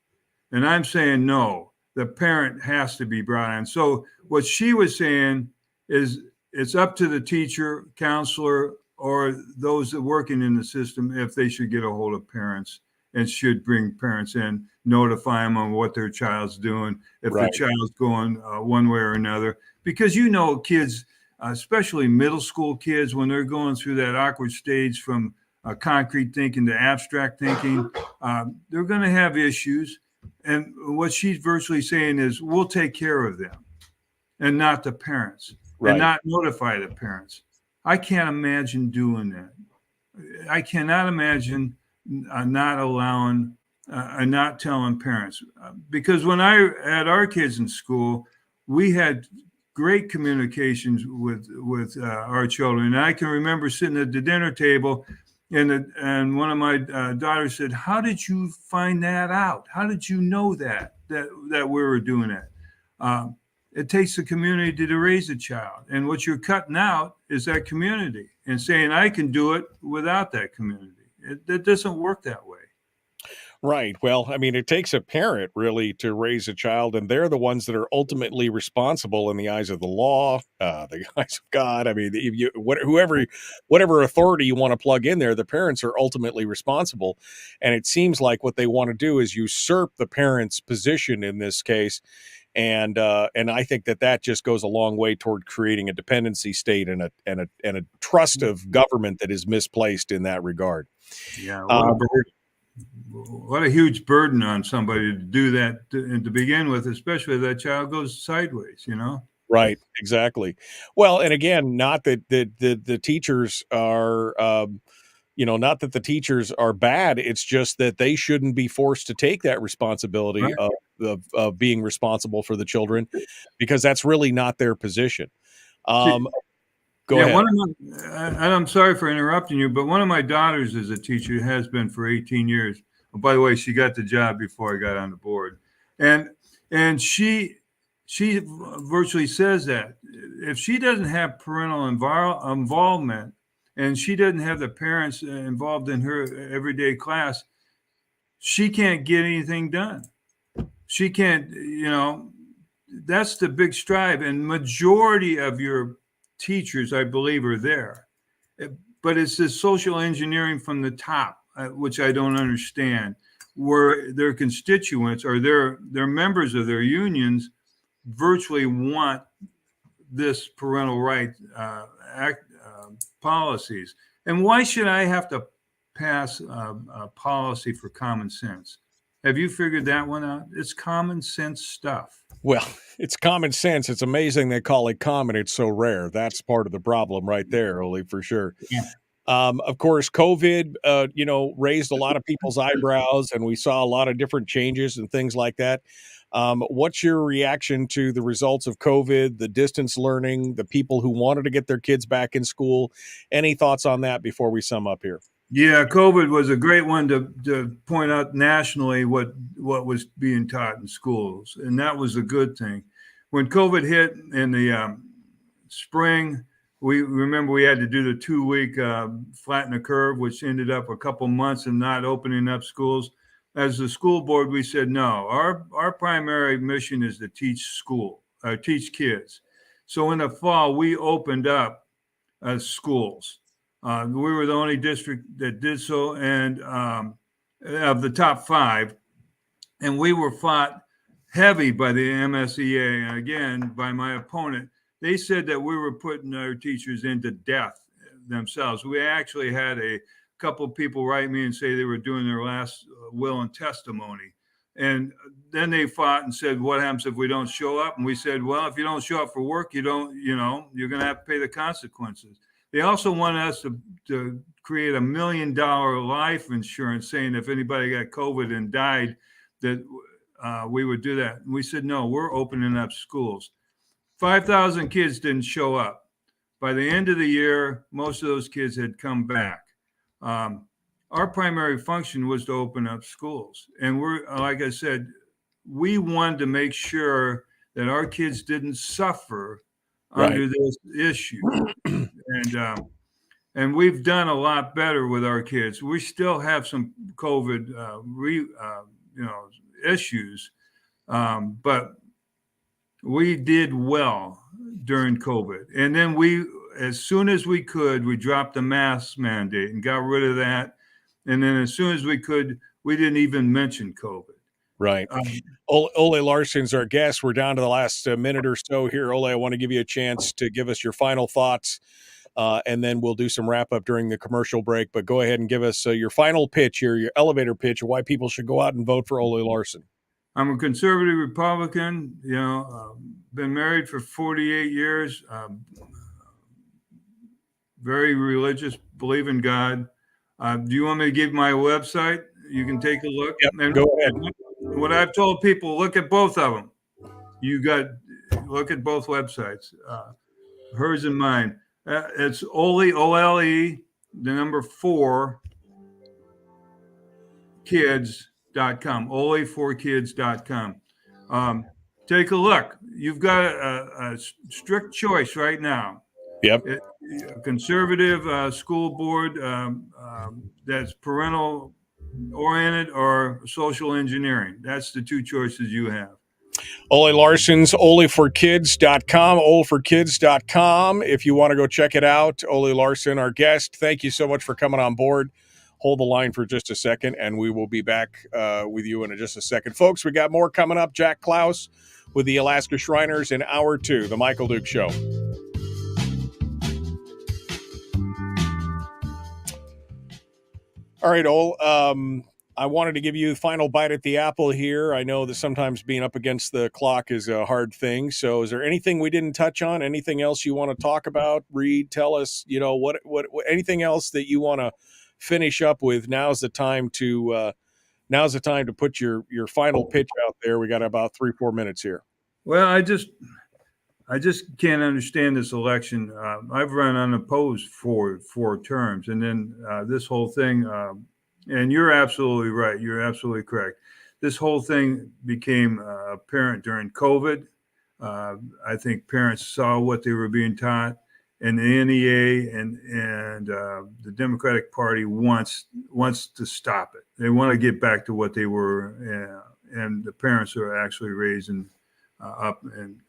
And I'm saying, no, the parent has to be brought in. So what she was saying is, it's up to the teacher, counselor, or those that working in the system if they should get a hold of parents and should bring parents in, notify them on what their child's doing, if the child's going one way or another. Because kids, especially middle school kids, when they're going through that awkward stage from concrete thinking to abstract thinking, they're going to have issues. And what she's virtually saying is, we'll take care of them and not the parents. And not notify the parents. I can't imagine doing that. I cannot imagine not allowing and not telling parents. Because when I had our kids in school, we had great communications with our children. And I can remember sitting at the dinner table, and one of my daughters said, "How did you find that out? How did you know that we were doing that?" It takes the community to raise a child. And what you're cutting out is that community and saying, I can do it without that community. It doesn't work that way. Right. Well, I mean, it takes a parent really to raise a child, and they're the ones that are ultimately responsible in the eyes of the law, the eyes of God. I mean, if you, whatever authority you want to plug in there, the parents are ultimately responsible. And it seems like what they want to do is usurp the parents' position in this case. And I think that just goes a long way toward creating a dependency state and a trust of government that is misplaced in that regard. Yeah. What a huge burden on somebody to do that to begin with, especially if that child goes sideways, Right, exactly. Well, and again, not that the teachers are, not that the teachers are bad. It's just that they shouldn't be forced to take that responsibility Right. of being responsible for the children, because that's really not their position. Go ahead. And I'm sorry for interrupting you, but one of my daughters is a teacher, has been for 18 years. Oh, by the way, she got the job before I got on the board. And she virtually says that if she doesn't have parental involvement and she doesn't have the parents involved in her everyday class, she can't get anything done. She can't, that's the big strive. And majority of your teachers, I believe, are there. But it's this social engineering from the top, which I don't understand, where their constituents or their members of their unions virtually want this parental right policies. And why should I have to pass a policy for common sense? Have you figured that one out? It's common sense stuff. Well, it's common sense. It's amazing they call it common. It's so rare. That's part of the problem right there, Ole, for sure. Yeah. Of course, COVID, raised a lot of people's eyebrows, and we saw a lot of different changes and things like that. What's your reaction to the results of COVID, the distance learning, the people who wanted to get their kids back in school? Any thoughts on that before we sum up here? Yeah, COVID was a great one to point out nationally what was being taught in schools, and that was a good thing. When COVID hit in the spring, we remember we had to do the 2-week flatten the curve, which ended up a couple months and not opening up schools. As the school board, we said no. Our primary mission is to teach kids. So in the fall, we opened up schools. We were the only district that did so, and of the top 5, and we were fought heavy by the MSEA, and again by my opponent. They said that we were putting our teachers into death themselves. We actually had a couple of people write me and say they were doing their last will and testimony, and then they fought and said, "What happens if we don't show up?" And we said, "Well, if you don't show up for work, you're going to have to pay the consequences." They also wanted us to create $1 million life insurance, saying if anybody got COVID and died, that we would do that. And we said, no, we're opening up schools. 5,000 kids didn't show up. By the end of the year, most of those kids had come back. Our primary function was to open up schools. And like I said, we wanted to make sure that our kids didn't suffer under this issue. And we've done a lot better with our kids. We still have some COVID issues, but we did well during COVID. And then as soon as we could, we dropped the mask mandate and got rid of that. And then as soon as we could, we didn't even mention COVID. Right. Ole Larson's our guest. We're down to the last minute or so here. Ole, I want to give you a chance to give us your final thoughts, and then we'll do some wrap up during the commercial break. But go ahead and give us your final pitch here, your elevator pitch of why people should go out and vote for Ole Larson. I'm a conservative Republican, been married for 48 years, very religious, believe in God. Do you want me to give my website? You can take a look. Yep, and go ahead. What I've told people, look at both of them. Look at both websites, hers and mine. It's Ole, OLE, the number 4, kids.com, ole4kids.com. Take a look. You've got a strict choice right now. Yep. A conservative school board that's parental oriented or social engineering. That's the two choices you have. Ole Larson's oleforkids.com, oleforkids.com. If you want to go check it out, Ole Larson, our guest, thank you so much for coming on board. Hold the line for just a second, and we will be back with you in just a second. Folks, we got more coming up. Jack Clouse with the Alaska Shriners in Hour 2, The Michael Duke Show. All right, Ole. I wanted to give you the final bite at the apple here. I know that sometimes being up against the clock is a hard thing. So is there anything we didn't touch on? Anything else you want to talk about? Read, tell us, what anything else that you want to finish up with? Now's the time to put your final pitch out there. We got about 3-4 minutes here. Well, I just can't understand this election. I've run unopposed for 4 terms, and then this whole thing. And you're absolutely right. You're absolutely correct. This whole thing became apparent during COVID. I think parents saw what they were being taught, and the NEA and the Democratic Party wants to stop it. They want to get back to what they were, and the parents are actually raising up and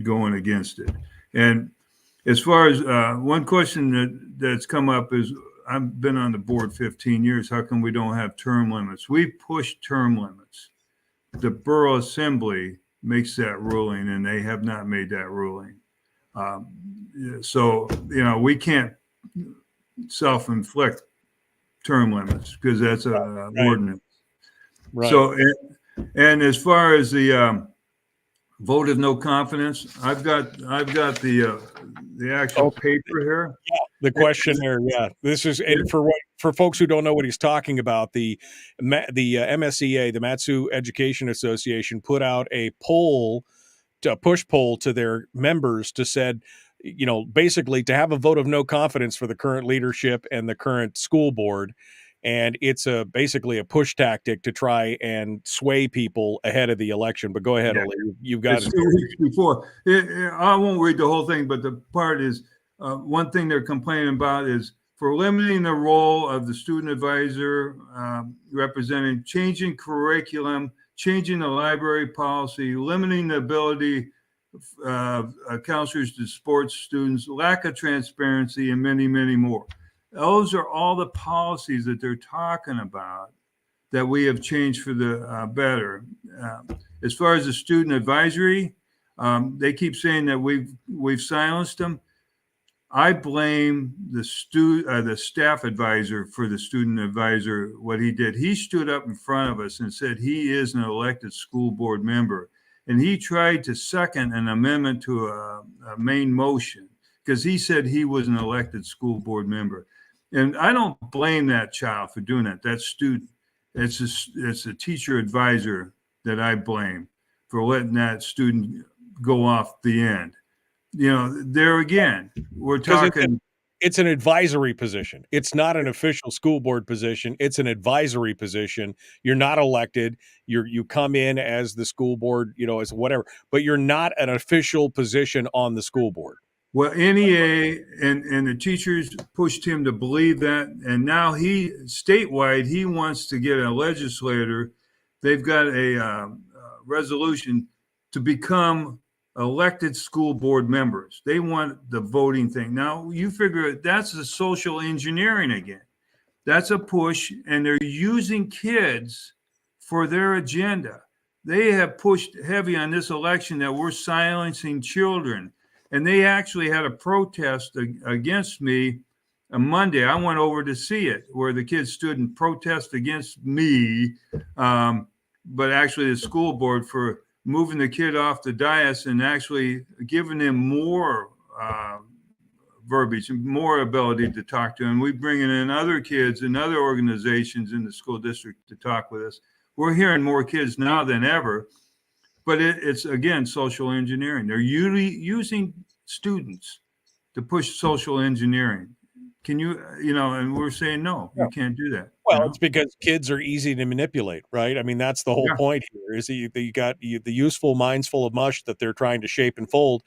going against it. And as far as one question that's come up is, I've been on the board 15 years. How come we don't have term limits? We push term limits. The Borough Assembly makes that ruling, and they have not made that ruling. So, we can't self-inflict term limits because that's an ordinance. Right. So, and as far as the vote of no confidence, I've got the actual paper here. Yeah, the questionnaire. Yeah, this is for folks who don't know what he's talking about. The MSEA, the Matsu Education Association, put out a push poll to their members to said, basically to have a vote of no confidence for the current leadership and the current school board. And it's basically a push tactic to try and sway people ahead of the election. But go ahead, Ole. You've got it. 2 weeks before. I won't read the whole thing, but the part is one thing they're complaining about is for limiting the role of the student advisor, representing changing curriculum, changing the library policy, limiting the ability of counselors to support students, lack of transparency, and many, many more. Those are all the policies that they're talking about that we have changed for the better. As far as the student advisory, they keep saying that we've silenced them. I blame the staff advisor for the student advisor, what he did. He stood up in front of us and said he is an elected school board member. And he tried to second an amendment to a main motion because he said he was an elected school board member. And I don't blame that child for doing that, that student. It's a teacher advisor that I blame for letting that student go off the end. There again, we're talking. It's an advisory position. It's not an official school board position. It's an advisory position. You're not elected. You come in as the school board, as whatever, but you're not an official position on the school board. Well, NEA and the teachers pushed him to believe that, and now statewide, he wants to get a legislator. They've got a resolution to become elected school board members. They want the voting thing. Now, you figure that's the social engineering again. That's a push, and they're using kids for their agenda. They have pushed heavy on this election that we're silencing children. And they actually had a protest against me on Monday. I went over to see it, where the kids stood and protest against me, but actually the school board for moving the kid off the dais and actually giving him more verbiage and more ability to talk to him. We bringing in other kids and other organizations in the school district to talk with us. We're hearing more kids now than ever. But it's, again, social engineering. They're usually using students to push social engineering. Can you, and we're saying, no, you can't do that. Well, it's because kids are easy to manipulate, right? I mean, that's the whole point here is that you got the useful minds full of mush that they're trying to shape and fold,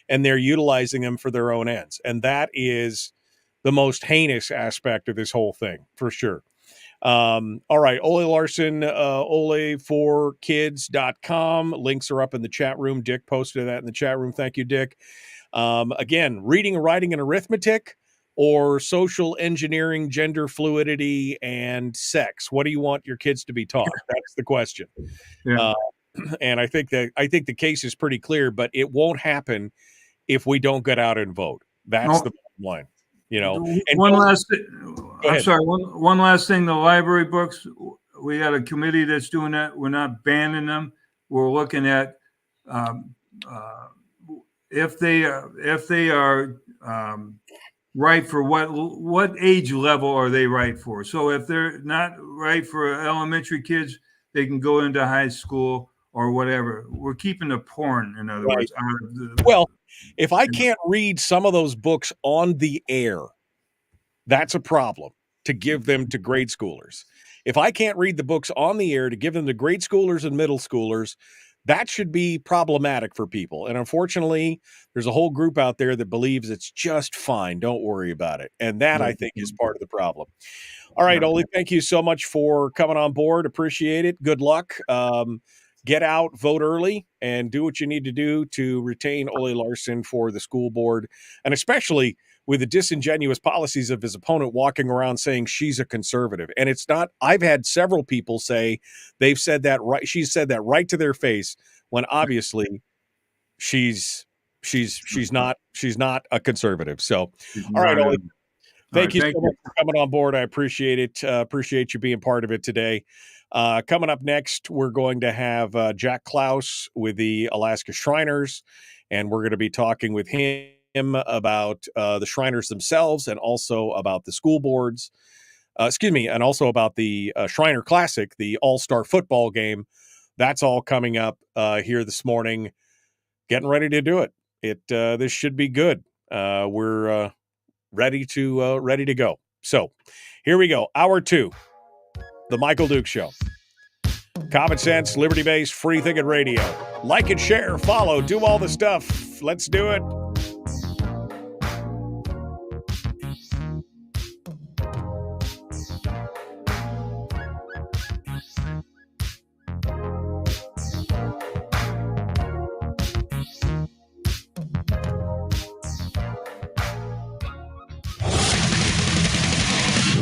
and they're utilizing them for their own ends. And that is the most heinous aspect of this whole thing, for sure. All right. Ole Larson, ole4kids.com. Links are up in the chat room. Dick posted that in the chat room. Thank you, Dick. Again, reading, writing, and arithmetic, or social engineering, gender fluidity, and sex. What do you want your kids to be taught? That's the question. Yeah. And I think the case is pretty clear, but it won't happen if we don't get out and vote. That's the bottom line. And one last thing, the library books, we got a committee that's doing that. We're not banning them. We're looking at if they are right for what age level are they right for. So if they're not right for elementary kids, they can go into high school or whatever. We're keeping the porn, in other words, out of the. Well, if I can't read some of those books on the air, that's a problem to give them to grade schoolers. If I can't read the books on the air to give them to grade schoolers and middle schoolers, that should be problematic for people. And unfortunately, there's a whole group out there that believes it's just fine. Don't worry about it. And that, I think, is part of the problem. All right, Ole, thank you so much for coming on board. Appreciate it. Good luck. Get out, vote early, and do what you need to do to retain Ole Larson for the school board, and especially with the disingenuous policies of his opponent walking around saying she's a conservative. And it's not. I've had several people say they've said that right. She's said that right to their face when obviously she's not a conservative. So, all right, Ole. Thank you so much for coming on board. I appreciate it. Appreciate you being part of it today. Coming up next, we're going to have Jack Clouse with the Alaska Shriners, and we're going to be talking with him about the Shriners themselves and also about the school boards, and also about the Shriner Classic, the all-star football game. That's all coming up here this morning. Getting ready to do it. This should be good. We're ready to go. So here we go. Hour 2. The Michael Duke Show. Common sense, liberty-based, free-thinking radio. Like and share, follow, do all the stuff. Let's do it.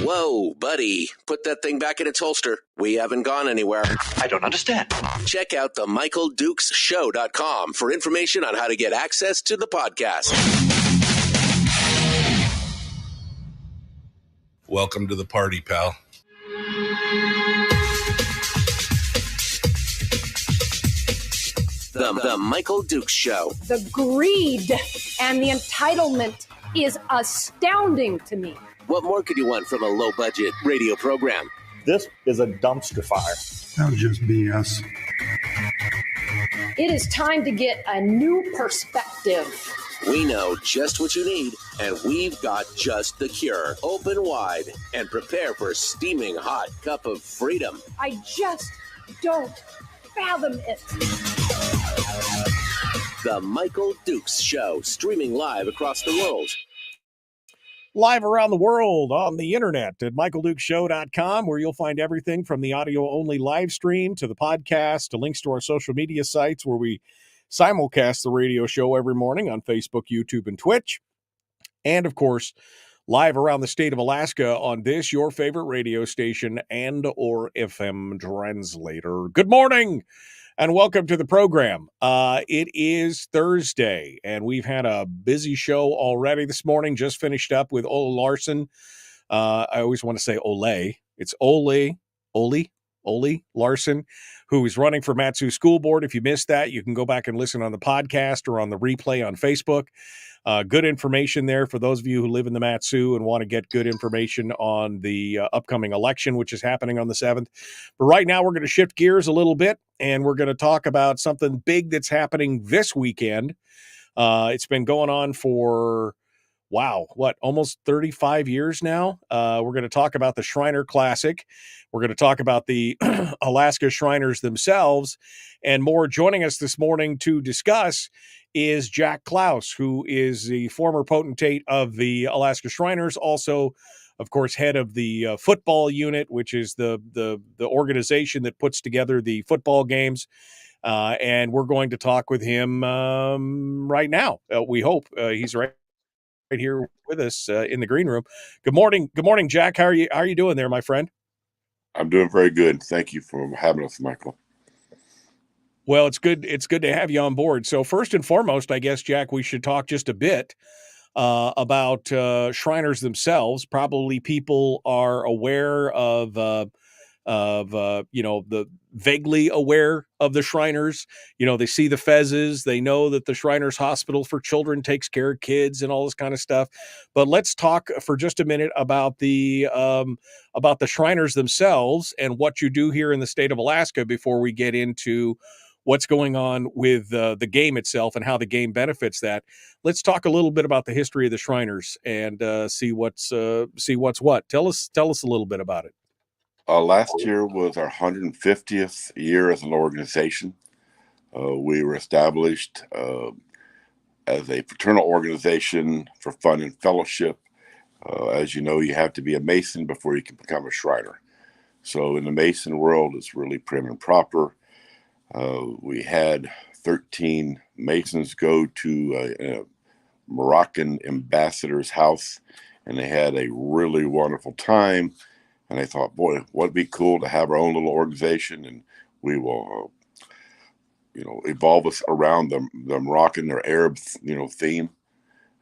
Whoa, buddy. Put that thing back in its holster. We haven't gone anywhere. I don't understand. Check out the MichaelDukesShow.com for information on how to get access to the podcast. Welcome to the party, pal. The Michael Dukes Show. The greed and the entitlement is astounding to me. What more could you want from a low-budget radio program? This is a dumpster fire. That's just BS. It is time to get a new perspective. We know just what you need, and we've got just the cure. Open wide and prepare for a steaming hot cup of freedom. I just don't fathom it. The Michael Dukes Show, streaming live across the world. Live around the world on the internet at michaeldukeshow.com, where you'll find everything from the audio-only live stream to the podcast to links to our social media sites where we simulcast the radio show every morning on Facebook, YouTube, and Twitch. And, of course, live around the state of Alaska on this, your favorite radio station and or FM translator. Good morning and welcome to the program. It is Thursday, and we've had a busy show already this morning. Just finished up with Ole Larson. I always want to say Ole. It's Ole Larson, who is running for Matsu School Board. If you missed that, you can go back and listen on the podcast or on the replay on Facebook. Good information there for those of you who live in the Matsu and want to get good information on the upcoming election, which is happening on the 7th. But right now, we're going to shift gears a little bit, and we're going to talk about something big that's happening this weekend. It's been going on for, almost 35 years now. We're going to talk about the Shriner Classic. We're going to talk about the Alaska Shriners themselves and more. Joining us this morning to discuss is Jack Clouse, who is the former potentate of the Alaska Shriners, also of course, head of the football unit, which is the organization that puts together the football games. And we're going to talk with him right now. We hope he's right here with us in the green room. Good morning, Jack. How are you doing there, my friend? I'm doing very good. Thank you for having us, Michael. Well, it's good. It's good to have you on board. So first and foremost, I guess, Jack, we should talk just a bit about Shriners themselves. Probably people are aware of the vaguely aware of the Shriners. They see the fezzes, they know that the Shriners Hospital for Children takes care of kids and all this kind of stuff. But let's talk for just a minute about the Shriners themselves and what you do here in the state of Alaska before we get into what's going on with the game itself and how the game benefits that. Let's talk a little bit about the history of the Shriners and see what's what. Tell us a little bit about it. Last year was our 150th year as an organization. We were established as a fraternal organization for fun and fellowship. As you know, you have to be a Mason before you can become a Shriner. So in the Mason world, it's really prim and proper. We had 13 Masons go to a Moroccan ambassador's house, and they had a really wonderful time. And I thought, boy, what'd be cool to have our own little organization, and we will, evolve us around the Moroccan or Arab, theme.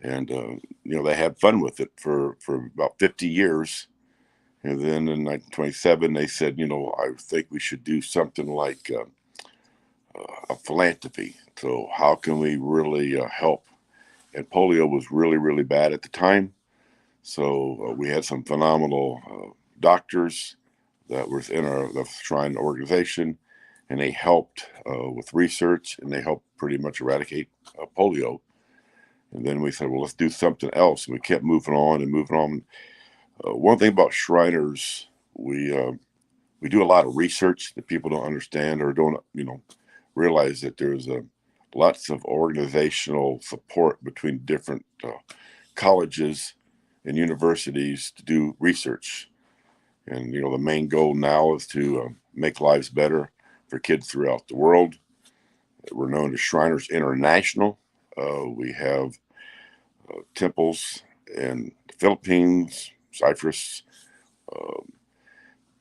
And, they had fun with it for about 50 years. And then in 1927, they said, I think we should do something like a philanthropy. So how can we really help? And polio was really, really bad at the time. So we had some phenomenal doctors that were in the Shrine organization, and they helped with research, and they helped pretty much eradicate polio. And then we said, well, let's do something else. And we kept moving on and moving on. One thing about Shriners, we do a lot of research that people don't understand or don't, realize that there's lots of organizational support between different colleges and universities to do research. And, the main goal now is to make lives better for kids throughout the world. We're known as Shriners International. We have temples in the Philippines, Cyprus,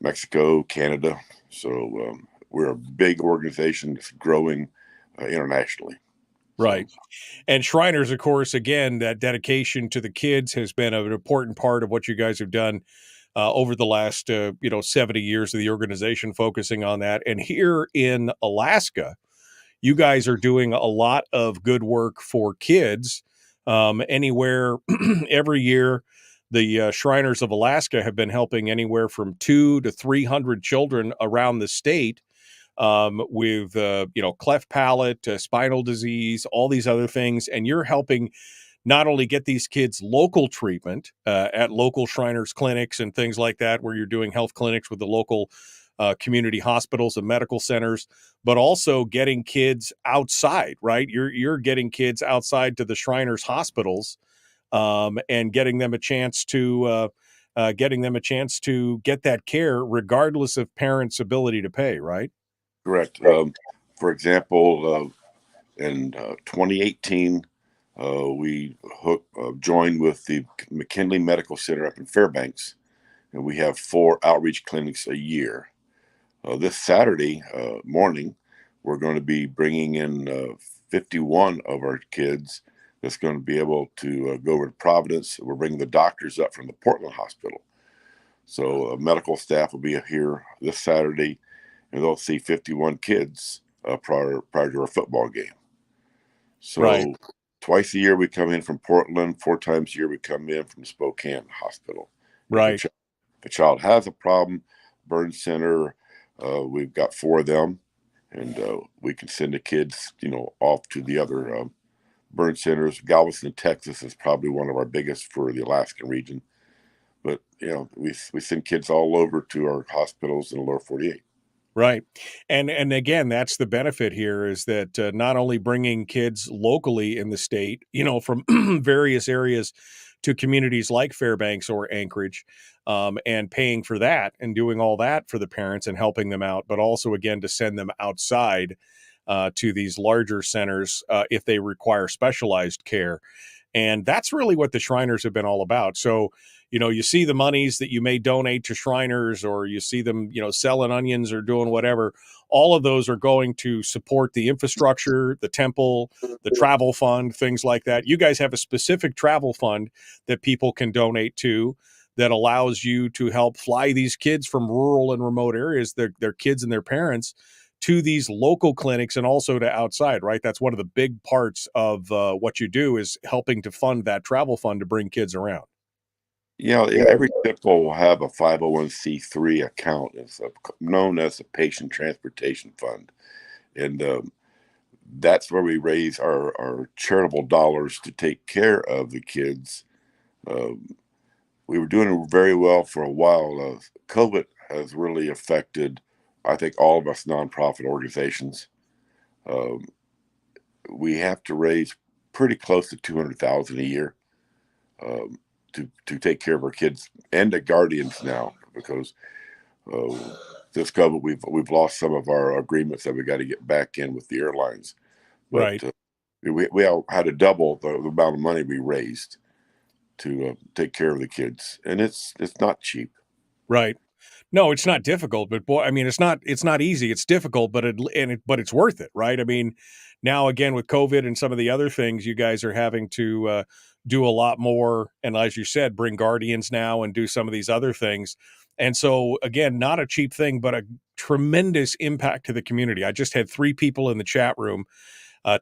Mexico, Canada. So we're a big organization that's growing internationally. Right. And Shriners, of course, again, that dedication to the kids has been an important part of what you guys have done over the last, 70 years of the organization, focusing on that. And here in Alaska, you guys are doing a lot of good work for kids. Anywhere, every year, the Shriners of Alaska have been helping anywhere from 200 to 300 children around the state with, cleft palate, spinal disease, all these other things. And you're helping not only get these kids local treatment at local Shriners clinics and things like that, where you're doing health clinics with the local community hospitals and medical centers, but also getting kids outside, right? You're getting kids outside to the Shriners hospitals and getting them a chance to get that care regardless of parents' ability to pay, right? Correct. For example, in 2018, we joined with the McKinley Medical Center up in Fairbanks, and we have 4 outreach clinics a year. This Saturday morning, we're going to be bringing in 51 of our kids that's going to be able to go over to Providence. We're bringing the doctors up from the Portland Hospital. So medical staff will be here this Saturday, and they'll see 51 kids prior to our football game. So right. Twice a year we come in from Portland. 4 times a year we come in from Spokane Hospital. Right. If a child has a problem, burn center, we've got 4 of them, and we can send the kids, off to the other burn centers. Galveston, Texas is probably one of our biggest for the Alaskan region. But, we send kids all over to our hospitals in the lower 48. Right. And again, that's the benefit here is that not only bringing kids locally in the state, from various areas to communities like Fairbanks or Anchorage, and paying for that and doing all that for the parents and helping them out, but also, again, to send them outside to these larger centers if they require specialized care. And that's really what the Shriners have been all about. So, you see the monies that you may donate to Shriners, or you see them, selling onions or doing whatever. All of those are going to support the infrastructure, the temple, the travel fund, things like that. You guys have a specific travel fund that people can donate to that allows you to help fly these kids from rural and remote areas, their kids and their parents, to these local clinics and also to outside, right? That's one of the big parts of what you do, is helping to fund that travel fund to bring kids around. Yeah, every temple will have a 501c3 account. It's known as a patient transportation fund. And that's where we raise our charitable dollars to take care of the kids. We were doing very well for a while. COVID has really affected, I think, all of us nonprofit organizations. We have to raise pretty close to $200,000 a year to take care of our kids and the guardians now, because this COVID we've lost some of our agreements that we got to get back in with the airlines. But, right. We had to double the amount of money we raised to take care of the kids, and it's not cheap. Right. No, it's not difficult, but boy, I mean, it's not easy. It's difficult, but it's worth it, right? I mean, now again with COVID and some of the other things, you guys are having to do a lot more, and as you said, bring guardians now and do some of these other things. And so again, not a cheap thing, but a tremendous impact to the community. I just had 3 people in the chat room.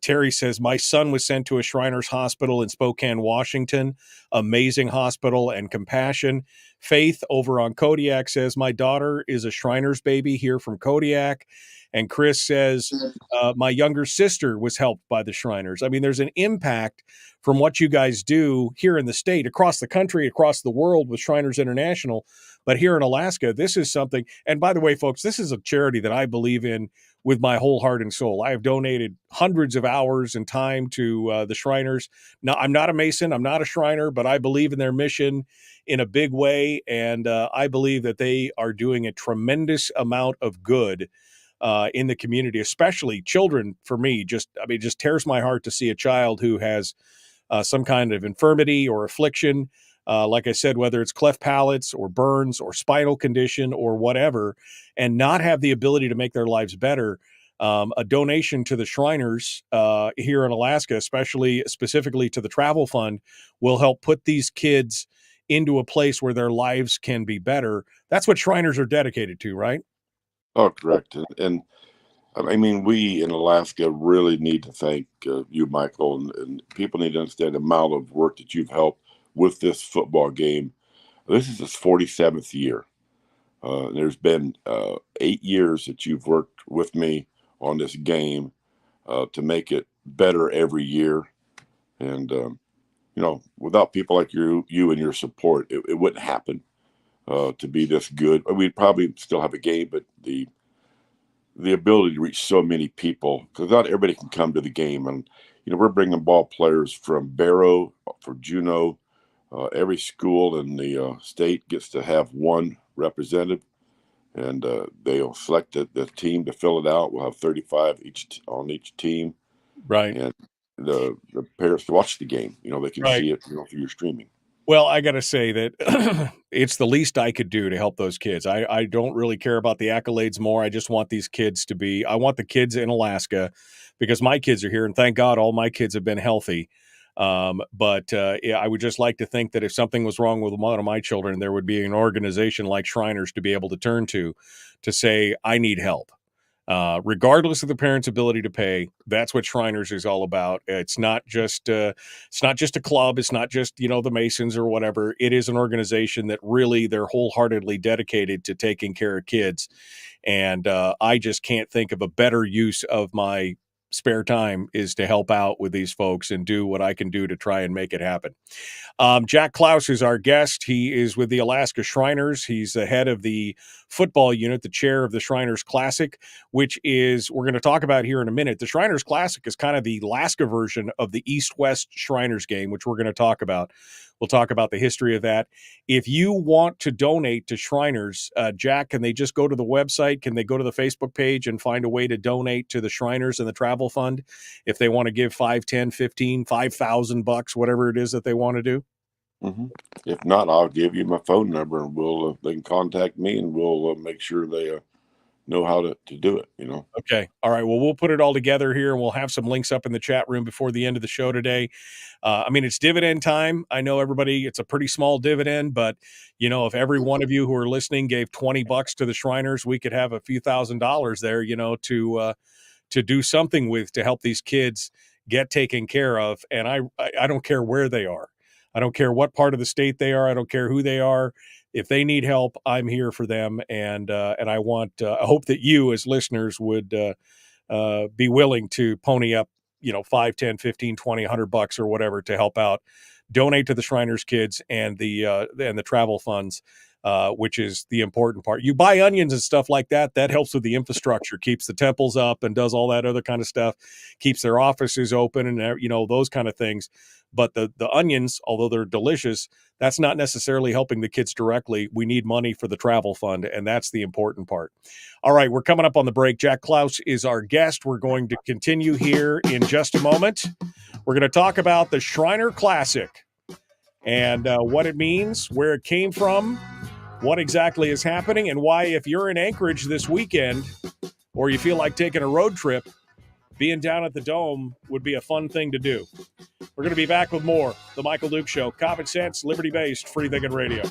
Terry says, my son was sent to a Shriners Hospital in Spokane, Washington. Amazing hospital and compassion. Faith over on Kodiak says, my daughter is a Shriners baby here from Kodiak. And Chris says, my younger sister was helped by the Shriners. I mean, there's an impact from what you guys do here in the state, across the country, across the world with Shriners International. But here in Alaska, this is something. And by the way, folks, this is a charity that I believe in with my whole heart and soul. I have donated hundreds of hours and time to the Shriners. Now, I'm not a Mason, I'm not a Shriner, but I believe in their mission in a big way. And I believe that they are doing a tremendous amount of good in the community, especially children. For me, just tears my heart to see a child who has some kind of infirmity or affliction. Like I said, whether it's cleft palates or burns or spinal condition or whatever, and not have the ability to make their lives better. A donation to the Shriners here in Alaska, specifically to the travel fund, will help put these kids into a place where their lives can be better. That's what Shriners are dedicated to, right? Oh, correct. And I mean, we in Alaska really need to thank you, Michael, and people need to understand the amount of work that you've helped with this football game. This is its 47th year. There's been 8 years that you've worked with me on this game to make it better every year. And, without people like you and your support, it wouldn't happen to be this good. We'd probably still have a game, but the ability to reach so many people, because not everybody can come to the game. And, we're bringing ball players from Barrow, from Juneau. Every school in the state gets to have one representative, and they'll select the team to fill it out. We'll have 35 on each team. Right. And the parents to watch the game. They can see it through your streaming. Well, I got to say that it's the least I could do to help those kids. I don't really care about the accolades more. I just want these kids I want the kids in Alaska, because my kids are here, and thank God all my kids have been healthy. But I would just like to think that if something was wrong with one of my children, there would be an organization like Shriners to be able to turn to say, I need help. Regardless of the parents' ability to pay, that's what Shriners is all about. It's not just a club. It's not just, the Masons or whatever. It is an organization that really they're wholeheartedly dedicated to taking care of kids. And I just can't think of a better use of my spare time is to help out with these folks and do what I can do to try and make it happen. Jack Clouse is our guest. He is with the Alaska Shriners. He's the head of the football unit, the chair of the Shriners Classic, which is, we're going to talk about here in a minute. The Shriners Classic is kind of the Alaska version of the East-West Shriners game, which we're going to talk about. We'll talk about the history of that. If you want to donate to Shriners, Jack, can they just go to the website? Can they go to the Facebook page and find a way to donate to the Shriners and the travel fund if they want to give 5, 10, 15, $5,000, whatever it is that they want to do? Mm-hmm. If not, I'll give you my phone number, and they can contact me, and we'll make sure they know how to do it, Okay. All right. Well, we'll put it all together here, and we'll have some links up in the chat room before the end of the show today. It's dividend time. I know everybody, it's a pretty small dividend, but if every one of you who are listening gave $20 to the Shriners, we could have a few $1,000s there, to do something with, to help these kids get taken care of. And I don't care where they are. I don't care what part of the state they are. I don't care who they are. If they need help, I'm here for them. And I hope that you as listeners would be willing to pony up, 5, 10, 15, 20, $100 or whatever to help out. Donate to the Shriners kids and the travel funds, which is the important part. You buy onions and stuff like that. That helps with the infrastructure, keeps the temples up and does all that other kind of stuff, keeps their offices open and, those kind of things. But the onions, although they're delicious, that's not necessarily helping the kids directly. We need money for the travel fund, and that's the important part. All right, we're coming up on the break. Jack Clouse is our guest. We're going to continue here in just a moment. We're going to talk about the Shriner Classic and what it means, where it came from, what exactly is happening, and why, if you're in Anchorage this weekend or you feel like taking a road trip, being down at the Dome would be a fun thing to do. We're going to be back with more. The Michael Duke Show. Common sense, liberty-based, free-thinking radio.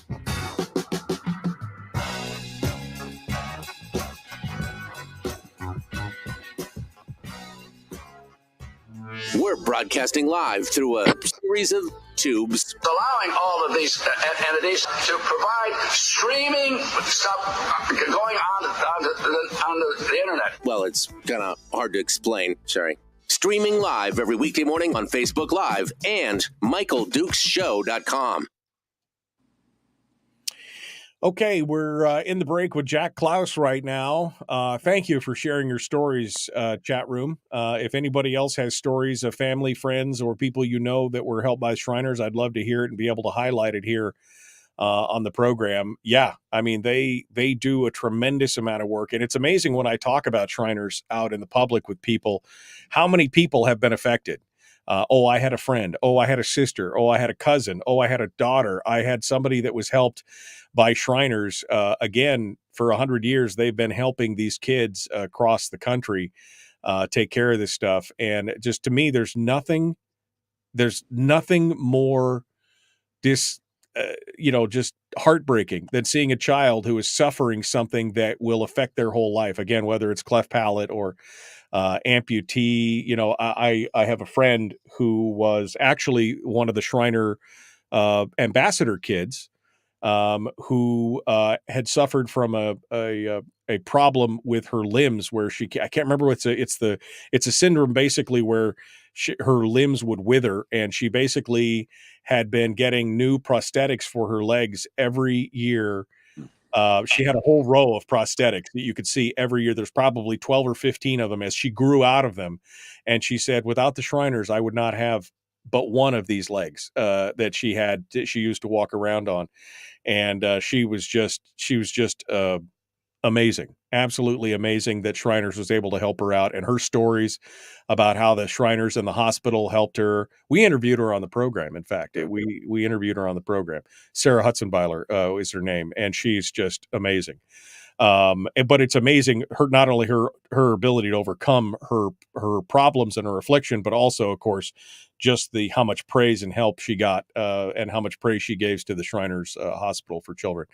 We're broadcasting live through a series of tubes. Allowing all of these entities to provide streaming stuff going on the internet. Well, it's kind of hard to explain. Sorry. Streaming live every weekday morning on Facebook Live and MichaelDukesShow.com. Okay, we're in the break with Jack Clouse right now. Thank you for sharing your stories, chat room. If anybody else has stories of family, friends, or people that were helped by Shriners, I'd love to hear it and be able to highlight it here on the program. Yeah, they do a tremendous amount of work. And it's amazing when I talk about Shriners out in the public with people, how many people have been affected. I had a friend. I had a sister. I had a cousin. I had a daughter. I had somebody that was helped by Shriners. Again, for 100 years, they've been helping these kids across the country take care of this stuff. And just to me, there's nothing more just heartbreaking than seeing a child who is suffering something that will affect their whole life. Again, whether it's cleft palate or amputee. I have a friend who was actually one of the Shriner ambassador kids who had suffered from a problem with her limbs where I can't remember it's a syndrome basically where her limbs would wither, and she basically had been getting new prosthetics for her legs every year. She had a whole row of prosthetics that you could see every year. There's probably 12 or 15 of them as she grew out of them. And she said, without the Shriners, I would not have but one of these legs that she used to walk around on. And she was just amazing, absolutely amazing that Shriners was able to help her out. And her stories about how the Shriners and the hospital helped her. We interviewed her on the program. In fact, we interviewed her on the program. Sarah Hutzenbeiler is her name, and she's just amazing. But it's amazing not only her ability to overcome her problems and her affliction, but also, of course, just how much praise and help she got, and how much praise she gave to the Shriners Hospital for Children.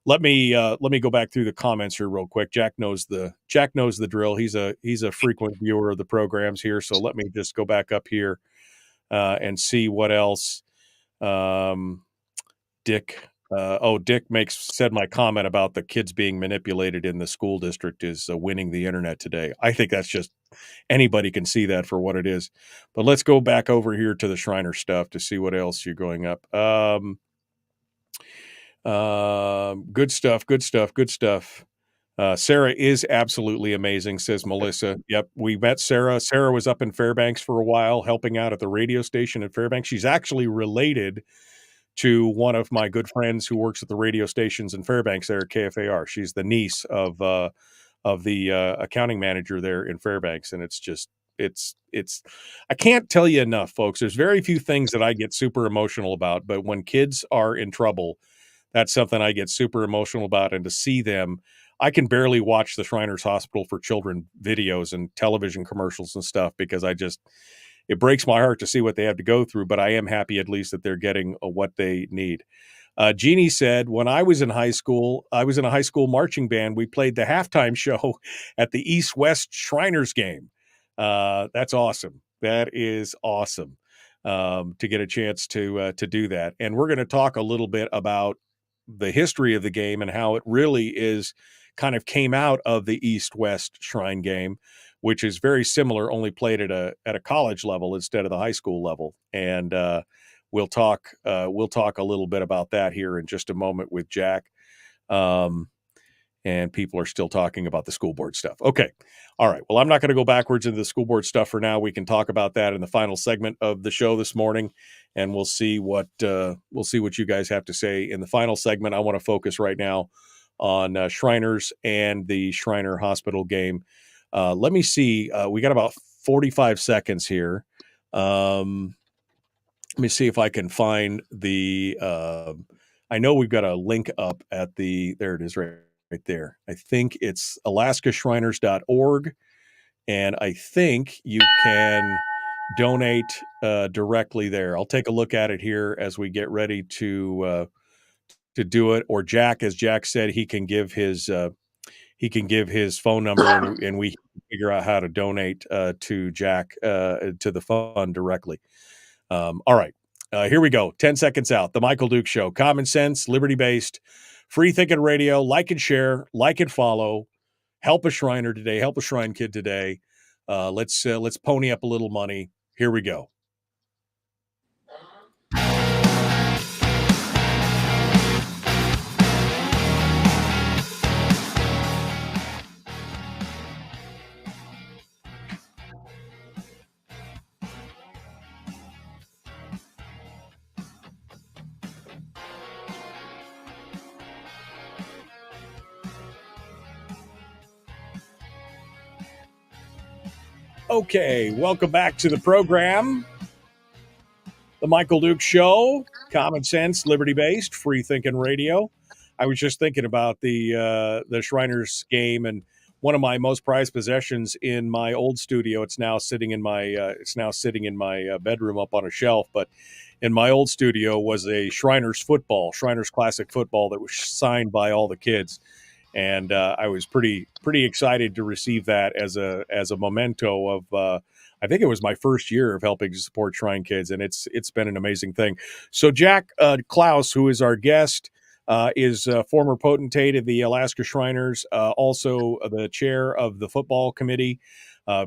Let me go back through the comments here real quick. Jack knows the drill. He's a frequent viewer of the programs here. So let me just go back up here and see what else. Dick said my comment about the kids being manipulated in the school district is winning the internet today. I think that's just anybody can see that for what it is. But let's go back over here to the Shriner stuff to see what else you're going up. Good stuff. Sarah is absolutely amazing, says Melissa. Yep, we met Sarah. Sarah was up in Fairbanks for a while, helping out at the radio station in Fairbanks. She's actually related to one of my good friends who works at the radio stations in Fairbanks there at KFAR. She's the niece of the accounting manager there in Fairbanks, and it's I can't tell you enough, folks. There's very few things that I get super emotional about, but when kids are in trouble, that's something I get super emotional about. And to see them, I can barely watch the Shriners Hospital for Children videos and television commercials and stuff because it breaks my heart to see what they have to go through, but I am happy at least that they're getting what they need. Jeannie said, when I was in high school, I was in a high school marching band. We played the halftime show at the East-West Shriners game. That's awesome. That is awesome to get a chance to do that. And we're going to talk a little bit about the history of the game and how it really is kind of came out of the East-West Shrine game, which is very similar, only played at a college level instead of the high school level. And we'll talk a little bit about that here in just a moment with Jack. And people are still talking about the school board stuff. Okay. All right. Well, I'm not going to go backwards into the school board stuff for now. We can talk about that in the final segment of the show this morning, and we'll see what you guys have to say in the final segment. I want to focus right now on Shriners and the Shriner Hospital game. Let me see. We got about 45 seconds here. Let me see if I can find the. I know we've got a link up at there it is right there. I think it's alaskashriners.org, and I think you can donate directly there. I'll take a look at it here as we get ready to do it. Or Jack, as Jack said, he can give his phone number, and we figure out how to donate to Jack to the fund directly. All right. Here we go. 10 seconds out. The Michael Duke Show. Common sense, liberty-based, free-thinking radio. Like and share. Like and follow. Help a Shriner today. Help a Shrine Kid today. Let's pony up a little money. Here we go. Okay, welcome back to the program. The Michael Duke Show, common sense, liberty-based, free-thinking radio. I was just thinking about the Shriners game, and one of my most prized possessions in my old studio. It's now sitting in my bedroom up on a shelf. But in my old studio was a Shriners Classic football that was signed by all the kids. And I was pretty excited to receive that as a memento of I think it was my first year of helping to support Shrine Kids, and it's been an amazing thing. So Jack Clouse, who is our guest, is a former potentate of the Alaska Shriners, also the chair of the football committee.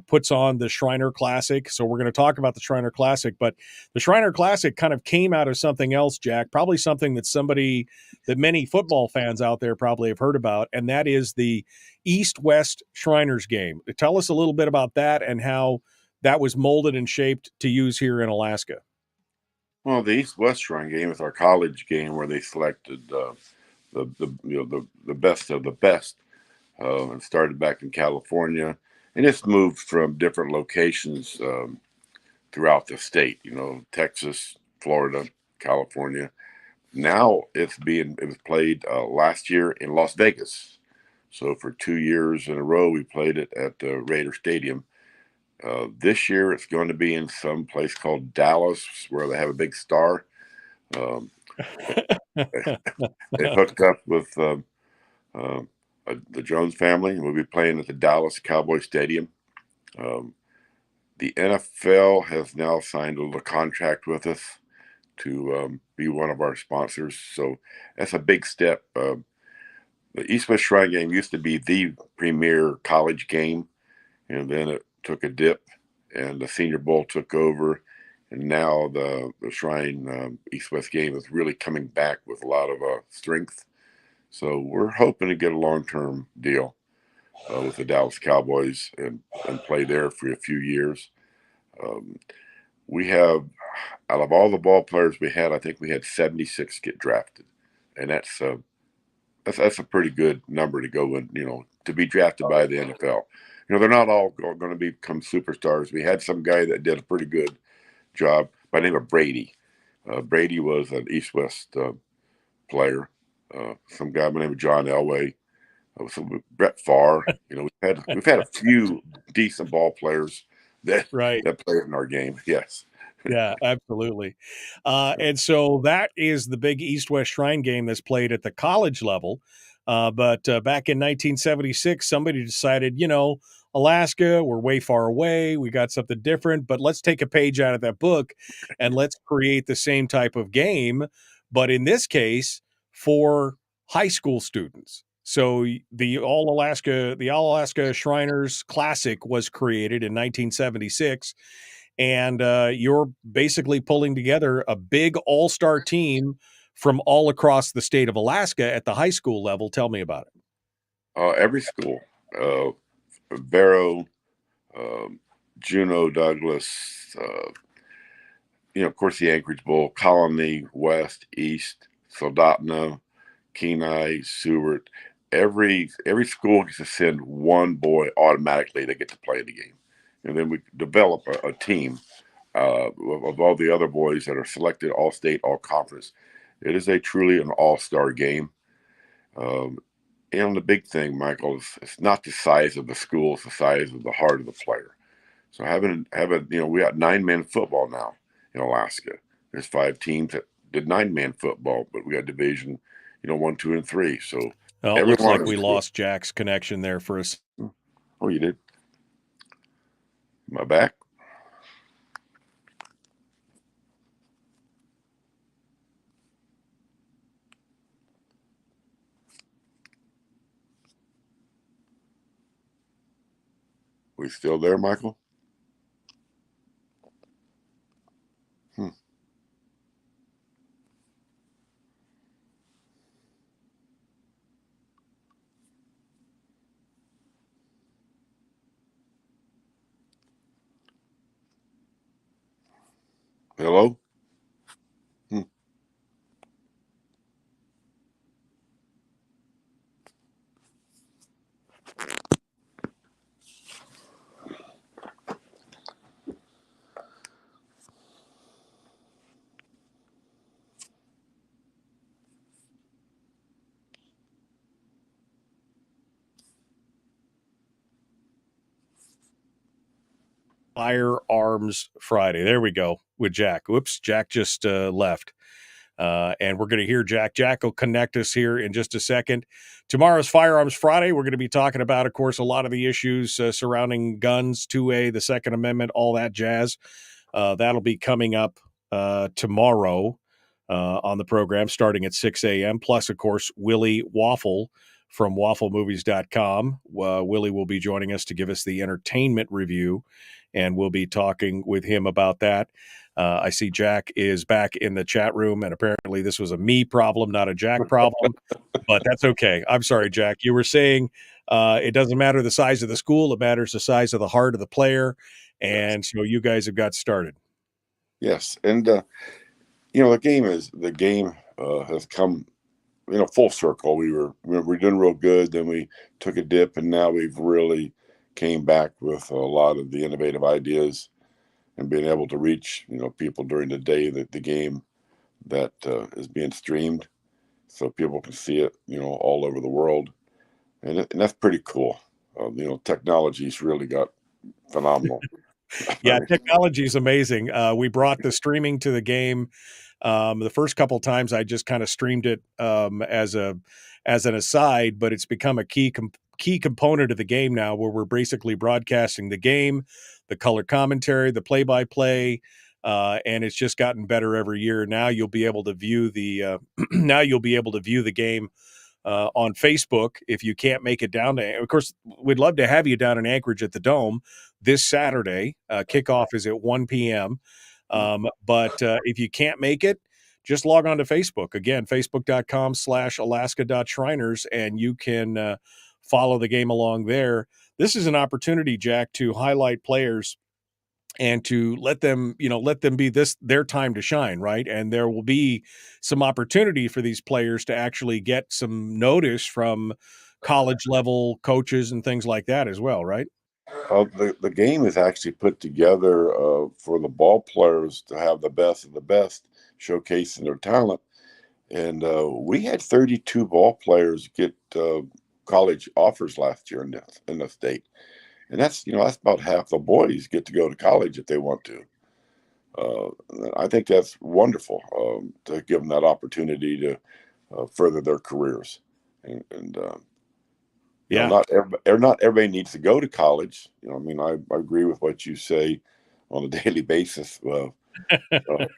Puts on the Shriner Classic. So we're going to talk about the Shriner Classic, but the Shriner Classic kind of came out of something else, Jack, probably something that many football fans out there probably have heard about, and that is the East-West Shriners game. Tell us a little bit about that and how that was molded and shaped to use here in Alaska. Well, the East-West Shrine game is our college game where they selected the best of the best, and started back in California. And it's moved from different locations throughout the state, Texas, Florida, California. Now it was played last year in Las Vegas. So for 2 years in a row, we played it at the Raider Stadium. This year it's going to be in some place called Dallas, where they have a big star. They hooked up with the Jones family, and we'll be playing at the Dallas Cowboy Stadium. The NFL has now signed a contract with us to be one of our sponsors, so that's a big step. The East-West Shrine game used to be the premier college game, and then it took a dip, and the Senior Bowl took over, and now the Shrine East-West game is really coming back with a lot of strength. So we're hoping to get a long-term deal with the Dallas Cowboys and play there for a few years. we have, out of all the ball players we had, I think we had 76 get drafted, and that's a pretty good number to go in, to be drafted by the NFL. They're not all going to become superstars. We had some guy that did a pretty good job by the name of Brady. Brady was an East-West player. Some guy by the name of John Elway. Some Brett Favre. We've had a few decent ball players that play in our game. Yes. Yeah, absolutely. And so that is the big East-West Shrine game that's played at the college level. But back in 1976, somebody decided, Alaska, we're way far away. We got something different, but let's take a page out of that book and let's create the same type of game. But in this case, for high school students. So the All Alaska Shriners Classic was created in 1976. And you're basically pulling together a big all-star team from all across the state of Alaska at the high school level. Tell me about it. Every school, Barrow, Juneau, Douglas, of course, the Anchorage Bowl, Colony, West, East, Soldotna, Kenai, Seward. Every school gets to send one boy automatically. They get to play the game. And then we develop a team of all the other boys that are selected, all state, all conference. It is truly an all-star game. And the big thing, Michael, is it's not the size of the school, it's the size of the heart of the player. So having we got 9-man football now in Alaska. There's 5 teams that did 9-man football, but we got division, 1, 2, and 3. So it looks like we lost Jack's connection there for us. Oh, you did? Am I back? We still there, Michael? Hello? Firearms Friday. There we go with Jack. Whoops, Jack just left. And we're going to hear Jack. Jack will connect us here in just a second. Tomorrow's Firearms Friday. We're going to be talking about, of course, a lot of the issues surrounding guns, 2A, the Second Amendment, all that jazz. That'll be coming up tomorrow on the program starting at 6 a.m. Plus, of course, Willie Waffle from wafflemovies.com. Willie will be joining us to give us the entertainment review, and we'll be talking with him about that. I see Jack is back in the chat room, and apparently this was a me problem, not a Jack problem, but that's okay. I'm sorry, Jack. You were saying it doesn't matter the size of the school. It matters the size of the heart of the player, and so you guys have got started. Yes, and, the game has come, full circle. We were doing real good, then we took a dip, and now we've really came back with a lot of the innovative ideas and being able to reach, people during the day that the game that is being streamed so people can see it, all over the world. And that's pretty cool. Technology's really got phenomenal. Yeah, technology is amazing. We brought the streaming to the game. The first couple of times I just kind of streamed it as an aside, but it's become a key component of the game now, where we're basically broadcasting the game, the color commentary, the play-by-play, and it's just gotten better every year. Now you'll be able to view the game on Facebook if you can't make it down to. Of course, we'd love to have you down in Anchorage at the Dome this Saturday. Kickoff is at 1 p.m. But if you can't make it, just log on to Facebook. Again, facebook.com/alaska.shriners, and you can follow the game along there. This is an opportunity, Jack, to highlight players and to let them be their time to shine, right? And there will be some opportunity for these players to actually get some notice from college level coaches and things like that as well, right? The game is actually put together for the ball players to have the best of the best, showcasing their talent. And we had 32 ball players get college offers last year in the state. And that's about half the boys get to go to college if they want to. I think that's wonderful to give them that opportunity to further their careers. And yeah, not everybody needs to go to college. I agree with what you say on a daily basis.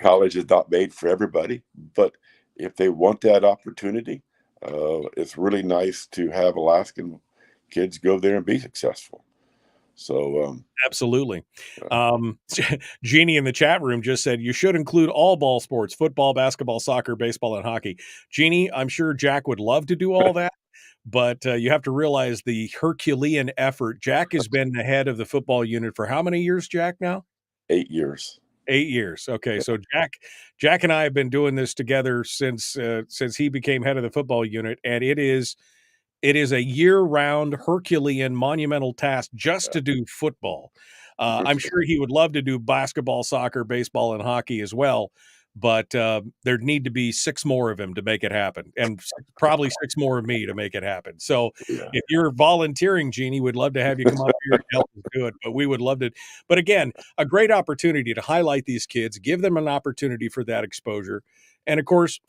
College is not made for everybody, but if they want that opportunity, it's really nice to have Alaskan kids go there and be successful. So absolutely. Jeannie in the chat room just said you should include all ball sports: football, basketball, soccer, baseball, and hockey. Jeannie, I'm sure Jack would love to do all that, but you have to realize the Herculean effort. Jack has been the head of the football unit for how many years, Jack, now? 8 years. 8 years. Okay, so Jack and I have been doing this together since he became head of the football unit, and it is a year-round Herculean monumental task just to do football. I'm sure he would love to do basketball, soccer, baseball, and hockey as well, but there'd need to be 6 more of him to make it happen, and probably 6 more of me to make it happen. So if you're volunteering, Jeannie, we'd love to have you come up here and help us do it, but we would love to. But again, a great opportunity to highlight these kids, give them an opportunity for that exposure, and of course,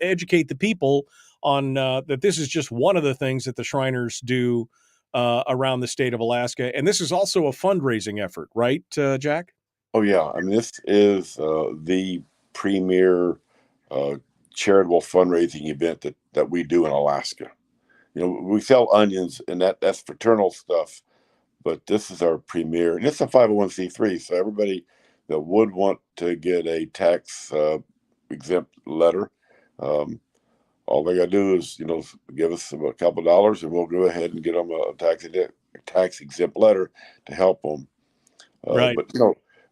educate the people on that this is just one of the things that the Shriners do around the state of Alaska. And this is also a fundraising effort, right, Jack? Oh, yeah. This is the premier charitable fundraising event that we do in Alaska. We sell onions, and that's fraternal stuff, but this is our premier, and it's a 501c3, so everybody that would want to get a tax exempt letter, all they got to do is, give us a couple of dollars, and we'll go ahead and get them a tax exempt letter to help them. Right. But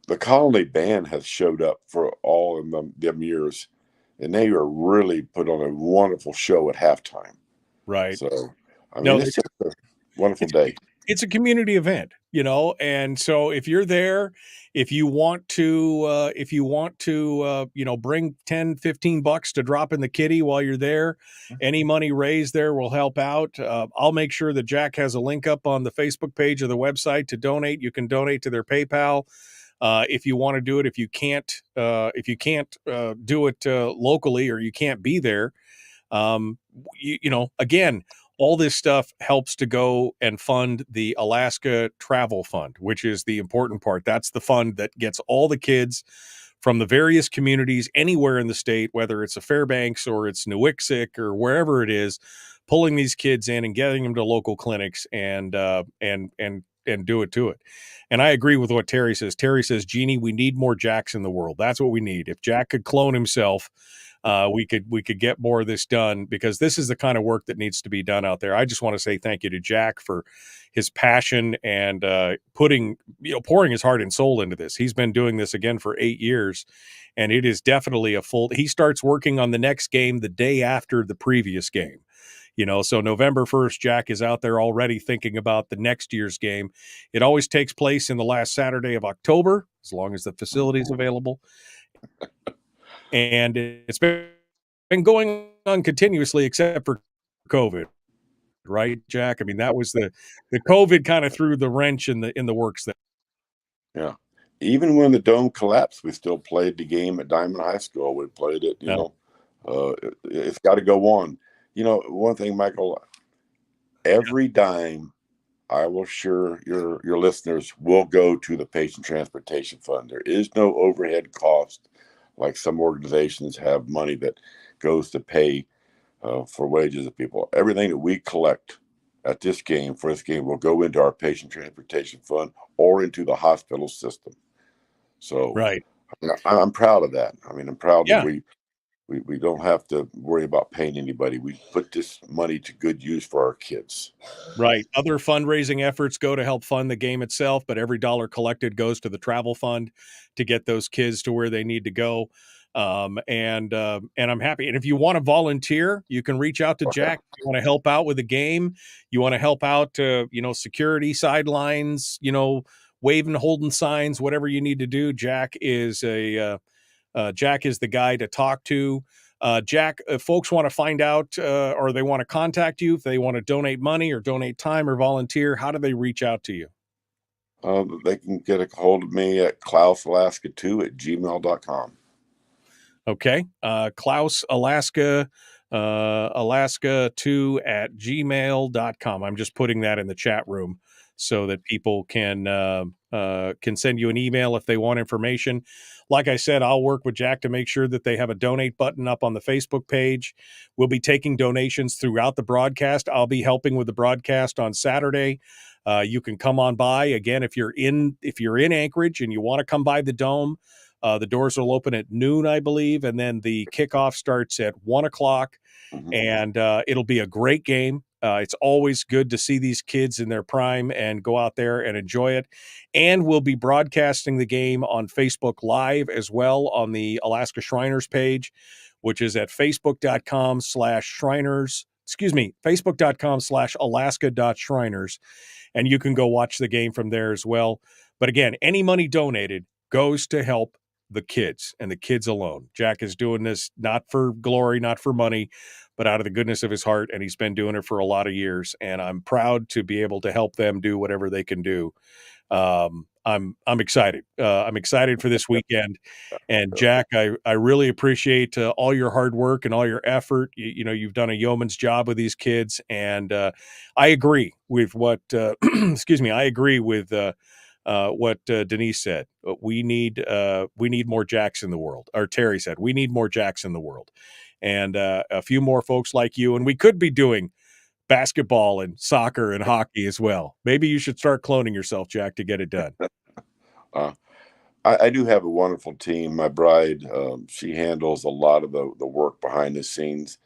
the Colony Band has showed up for all of them years, and they are really put on a wonderful show at halftime. Right. So, it's just a wonderful day. It's a community event, and so if you're there, if you want to, bring $10-15 to drop in the kitty while you're there, any money raised there will help out. I'll make sure that Jack has a link up on the Facebook page of the website to donate. You can donate to their PayPal. If you want to do it, if you can't do it locally, or you can't be there, again, all this stuff helps to go and fund the Alaska Travel Fund, which is the important part. That's the fund that gets all the kids from the various communities anywhere in the state, whether it's a Fairbanks or it's Newixick or wherever it is, pulling these kids in and getting them to local clinics and do it to it. And I agree with what Terry says. Terry says, Jeannie, we need more Jacks in the world. That's what we need. If Jack could clone himself, we could get more of this done, because this is the kind of work that needs to be done out there. I just want to say thank you to Jack for his passion and pouring his heart and soul into this. He's been doing this again for 8 years, and it is definitely he starts working on the next game the day after the previous game. So November 1st, Jack is out there already thinking about the next year's game. It always takes place in the last Saturday of October, as long as the facility is available. And it's been going on continuously, except for COVID, right, Jack? That was the COVID kind of threw the wrench in the works there. Yeah. Even when the dome collapsed, we still played the game at Diamond High School. We played it, it's got to go on. One thing, Michael, every dime, I will assure your listeners, will go to the Patient Transportation Fund. There is no overhead cost like some organizations have money that goes to pay for wages of people. Everything that we collect at this game will go into our Patient Transportation Fund or into the hospital system. So right. I'm proud of that. I'm proud that we don't have to worry about paying anybody. We put this money to good use for our kids. Right. Other fundraising efforts go to help fund the game itself, but every dollar collected goes to the travel fund to get those kids to where they need to go. And I'm happy. And if you want to volunteer, you can reach out to Jack. If you want to help out with the game, you want to help out, security, sidelines, waving, holding signs, whatever you need to do. Jack is the guy to talk to. Jack, if folks want to find out or they want to contact you, if they want to donate money or donate time or volunteer, how do they reach out to you? They can get a hold of me at ClouseAlaska2@gmail.com. Okay. Clouse Alaska, Alaska2@gmail.com. I'm just putting that in the chat room so that people can send you an email if they want information. Like I said, I'll work with Jack to make sure that they have a donate button up on the Facebook page. We'll be taking donations throughout the broadcast. I'll be helping with the broadcast on Saturday. You can come on by again if you're in Anchorage and you want to come by the Dome. The doors will open at noon, I believe, and then the kickoff starts at 1:00, and it'll be a great game. It's always good to see these kids in their prime and go out there and enjoy it. And we'll be broadcasting the game on Facebook Live as well on the Alaska Shriners page, which is at facebook.com/Shriners. Facebook.com/Alaska.Shriners. And you can go watch the game from there as well. But again, any money donated goes to help the kids and the kids alone. Jack is doing this not for glory, not for money, but out of the goodness of his heart. And he's been doing it for a lot of years. And I'm proud to be able to help them do whatever they can do. I'm excited. I'm excited for this weekend. And Jack, I really appreciate all your hard work and all your effort. You've done a yeoman's job with these kids. And I agree with what, I agree with what Denise said. We need more Jacks in the world. Or Terry said, we need more Jacks in the world. And a few more folks like you. And we could be doing basketball and soccer and hockey as well. Maybe you should start cloning yourself, Jack, to get it done. I do have a wonderful team. My bride, she handles a lot of the work behind the scenes.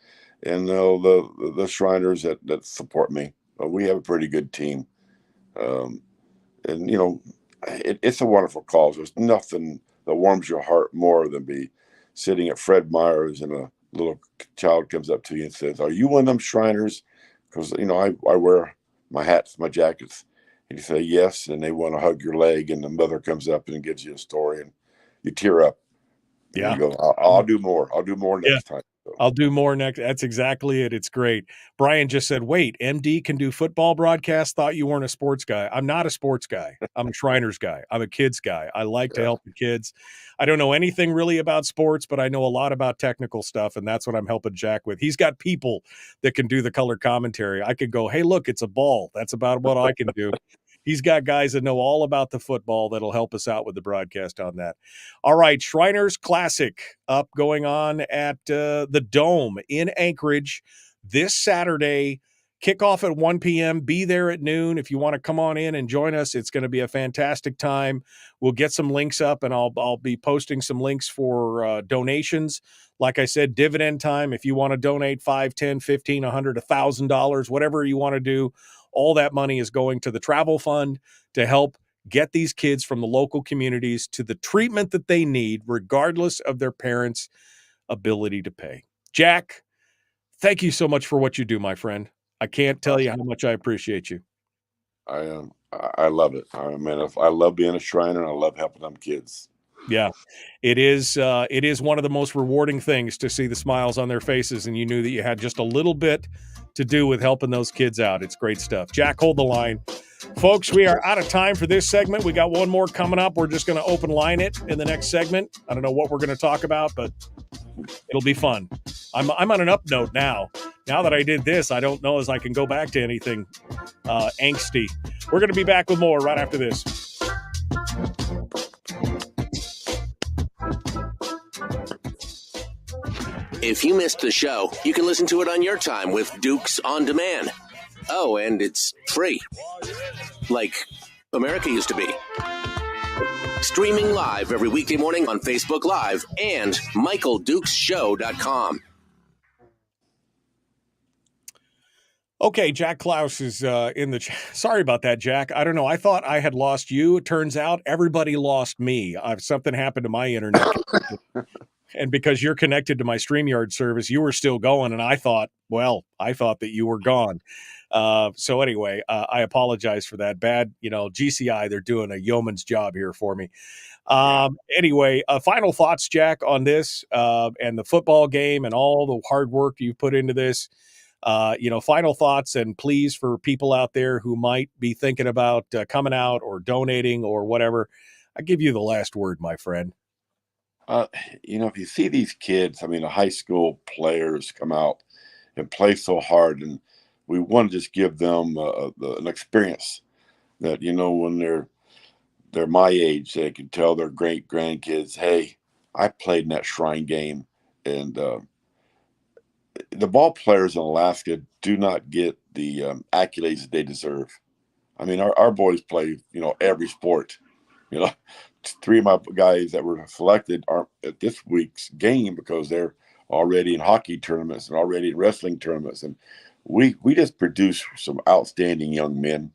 And the Shriners that support me. We have a pretty good team. It's a wonderful cause. There's nothing that warms your heart more than be sitting at Fred Meyer's and a little child comes up to you and says, "Are you one of them Shriners?" Because, I wear my hats, my jackets. And you say yes, and they want to hug your leg, and the mother comes up and gives you a story, and you tear up. Yeah. You go, I'll do more. I'll do more next time. So. I'll do more next. That's exactly it. It's great. Brian just said, wait, MD can do football broadcasts? Thought you weren't a sports guy. I'm not a sports guy. I'm a Shriners guy. I'm a kids guy. I like to help the kids. I don't know anything really about sports, but I know a lot about technical stuff, and that's what I'm helping Jack with. He's got people that can do the color commentary. I could go, hey, look, it's a ball. That's about what I can do. He's got guys that know all about the football that'll help us out with the broadcast on that. All right, Shriners Classic up going on at the Dome in Anchorage this Saturday. Kickoff at 1 p.m. Be there at noon. If you want to come on in and join us, it's going to be a fantastic time. We'll get some links up, and I'll be posting some links for donations. Like I said, dividend time. If you want to donate $5, $10, $15, $100, $1,000, whatever you want to do, all that money is going to the travel fund to help get these kids from the local communities to the treatment that they need, regardless of their parents' ability to pay. Jack, thank you so much for what you do, my friend. I can't tell you how much I appreciate you. I love it. I love being a Shriner, and I love helping them kids. Yeah, it is one of the most rewarding things to see the smiles on their faces, and you knew that you had just a little bit to do with helping those kids out. It's great stuff. Jack, hold the line. Folks, we are out of time for this segment. We got one more coming up. We're just going to open line it in the next segment. I don't know what we're going to talk about, but it'll be fun. I'm on an up note now. Now that I did this, I don't know as I can go back to anything angsty. We're going to be back with more right after this. If you missed the show, you can listen to it on your time with Dukes On Demand. Oh, and it's free. Like America used to be. Streaming live every weekday morning on Facebook Live and MichaelDukesShow.com. Okay, Jack Clouse is in the chat. Sorry about that, Jack. I don't know. I thought I had lost you. It turns out everybody lost me. Something happened to my internet. And because you're connected to my StreamYard service, you were still going. And I thought that you were gone. So anyway, I apologize for that. Bad, GCI, they're doing a yeoman's job here for me. Anyway, final thoughts, Jack, on this and the football game and all the hard work you've put into this. Final thoughts, and please, for people out there who might be thinking about coming out or donating or whatever, I give you the last word, my friend. If you see these kids, the high school players come out and play so hard, and we want to just give them an experience that, when they're my age, they can tell their great grandkids, hey, I played in that Shrine game. And the ball players in Alaska do not get the accolades that they deserve. Our boys play, every sport. 3 of my guys that were selected aren't at this week's game because they're already in hockey tournaments and already in wrestling tournaments. And we just produce some outstanding young men.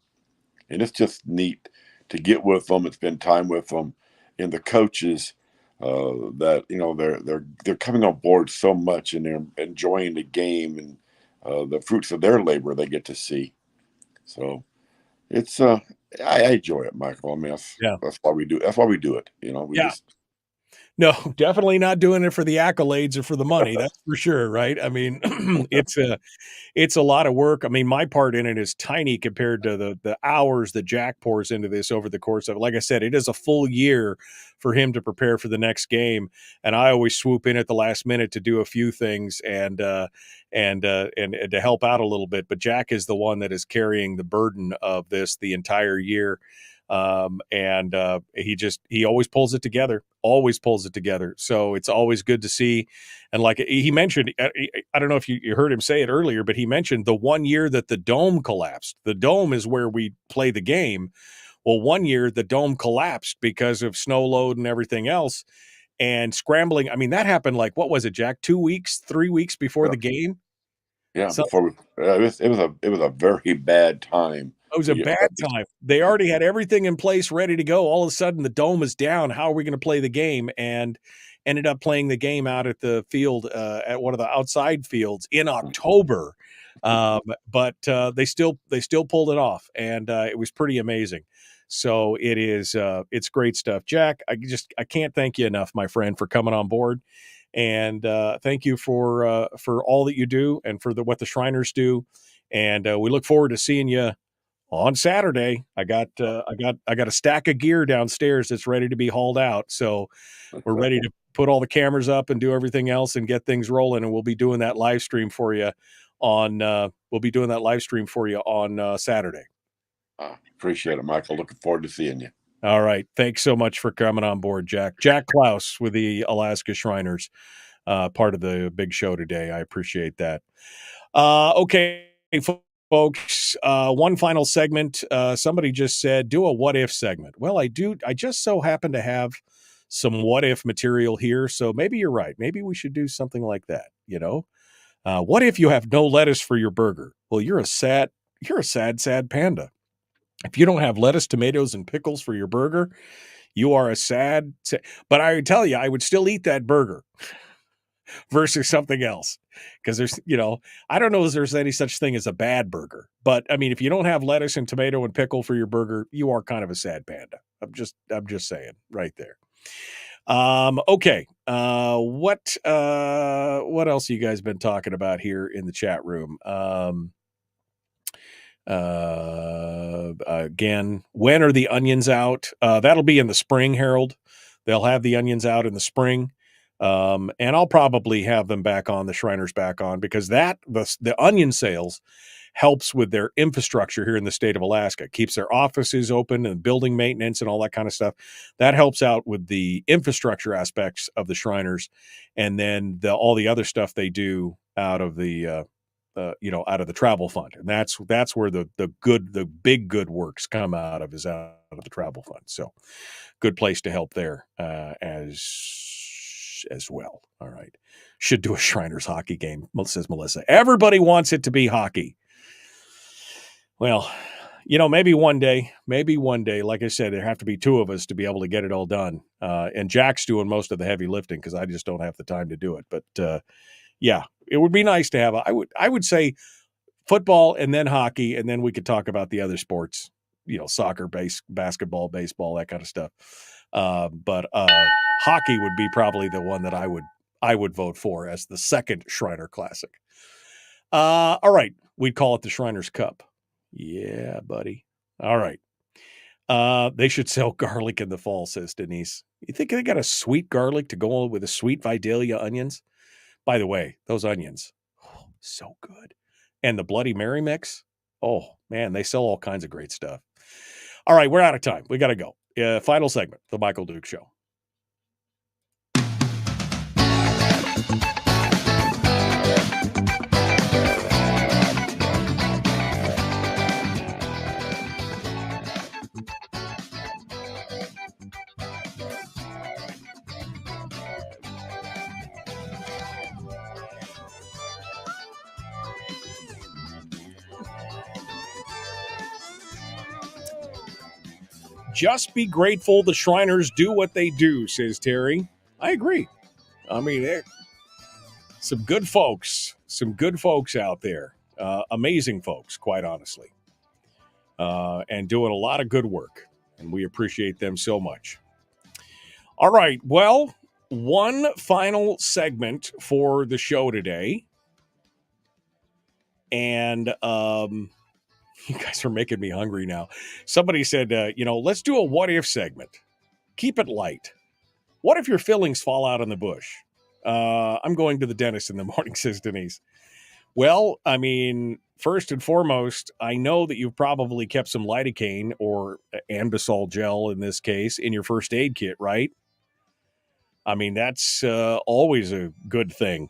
And it's just neat to get with them and spend time with them. And the coaches that, they're coming on board so much, and they're enjoying the game and the fruits of their labor they get to see. So it's I enjoy it, Michael. That's why we do. That's why we do it. No, definitely not doing it for the accolades or for the money. That's for sure, right? It's a lot of work. My part in it is tiny compared to the hours that Jack pours into this over the course of, like I said, it is a full year for him to prepare for the next game. And I always swoop in at the last minute to do a few things and to help out a little bit. But Jack is the one that is carrying the burden of this the entire year. He always pulls it together. So it's always good to see. And like he mentioned, I don't know if you heard him say it earlier, but he mentioned the one year that the dome collapsed. The dome is where we play the game. Well, one year the dome collapsed because of snow load and everything else and scrambling. That happened like, what was it, Jack? 3 weeks before the game. Yeah. It was a very bad time. It was a bad time. They already had everything in place, ready to go. All of a sudden, the dome is down. How are we going to play the game? And ended up playing the game out at the field, at one of the outside fields in October. But they still pulled it off, and it was pretty amazing. So it's great stuff, Jack. I can't thank you enough, my friend, for coming on board. And thank you for all that you do and for what the Shriners do. And we look forward to seeing you on Saturday. I got a stack of gear downstairs that's ready to be hauled out. So we're ready to put all the cameras up and do everything else and get things rolling. And we'll be doing that live stream for you on Saturday. Appreciate it, Michael. Looking forward to seeing you. All right. Thanks so much for coming on board, Jack. Jack Clouse with the Alaska Shriners, part of the big show today. I appreciate that. Okay, folks, one final segment. Somebody just said, do a what if segment. Well, I do. I just so happen to have some what if material here. So maybe you're right. Maybe we should do something like that. What if you have no lettuce for your burger? Well, you're a sad panda. If you don't have lettuce, tomatoes, and pickles for your burger, you are a sad. But I would tell you, I would still eat that burger versus something else. Because there's, I don't know if there's any such thing as a bad burger. But if you don't have lettuce and tomato and pickle for your burger, you are kind of a sad panda. I'm just saying right there. Okay. What else you guys been talking about here in the chat room? Again, when are the onions out? That'll be in the spring, Harold. They'll have the onions out in the spring. And I'll probably have them back on, the Shriners back on, because the onion sales helps with their infrastructure here in the state of Alaska. Keeps their offices open and building maintenance and all that kind of stuff. That helps out with the infrastructure aspects of the Shriners. And then all the other stuff they do out of the out of the travel fund. And that's where the big good works come out of, is out of the travel fund. So good place to help there as well. All right. Should do a Shriners hockey game, says Melissa. Everybody wants it to be hockey. Well, maybe one day, like I said, there have to be two of us to be able to get it all done. And Jack's doing most of the heavy lifting because I just don't have the time to do it. But yeah, it would be nice to have I would say football and then hockey, and then we could talk about the other sports, soccer, basketball, baseball, that kind of stuff. But hockey would be probably the one that I would vote for as the second Shriner Classic. All right, we'd call it the Shriners Cup. Yeah, buddy. All right. They should sell garlic in the fall, says Denise. You think they got a sweet garlic to go with the sweet Vidalia onions? By the way, those onions, so good. And the Bloody Mary mix, oh, man, they sell all kinds of great stuff. All right, we're out of time. We got to go. Final segment, The Michael Duke Show. Just be grateful the Shriners do what they do, says Terry. I agree. I mean, some good folks out there. Amazing folks, quite honestly. And doing a lot of good work. And we appreciate them so much. All right. Well, one final segment for the show today. And you guys are making me hungry now. Somebody said, let's do a what if segment. Keep it light. What if your fillings fall out in the bush? I'm going to the dentist in the morning, says Denise. Well, I mean, first and foremost, I know that you've probably kept some lidocaine or Ambisol gel in this case in your first aid kit, right? I mean, that's always a good thing.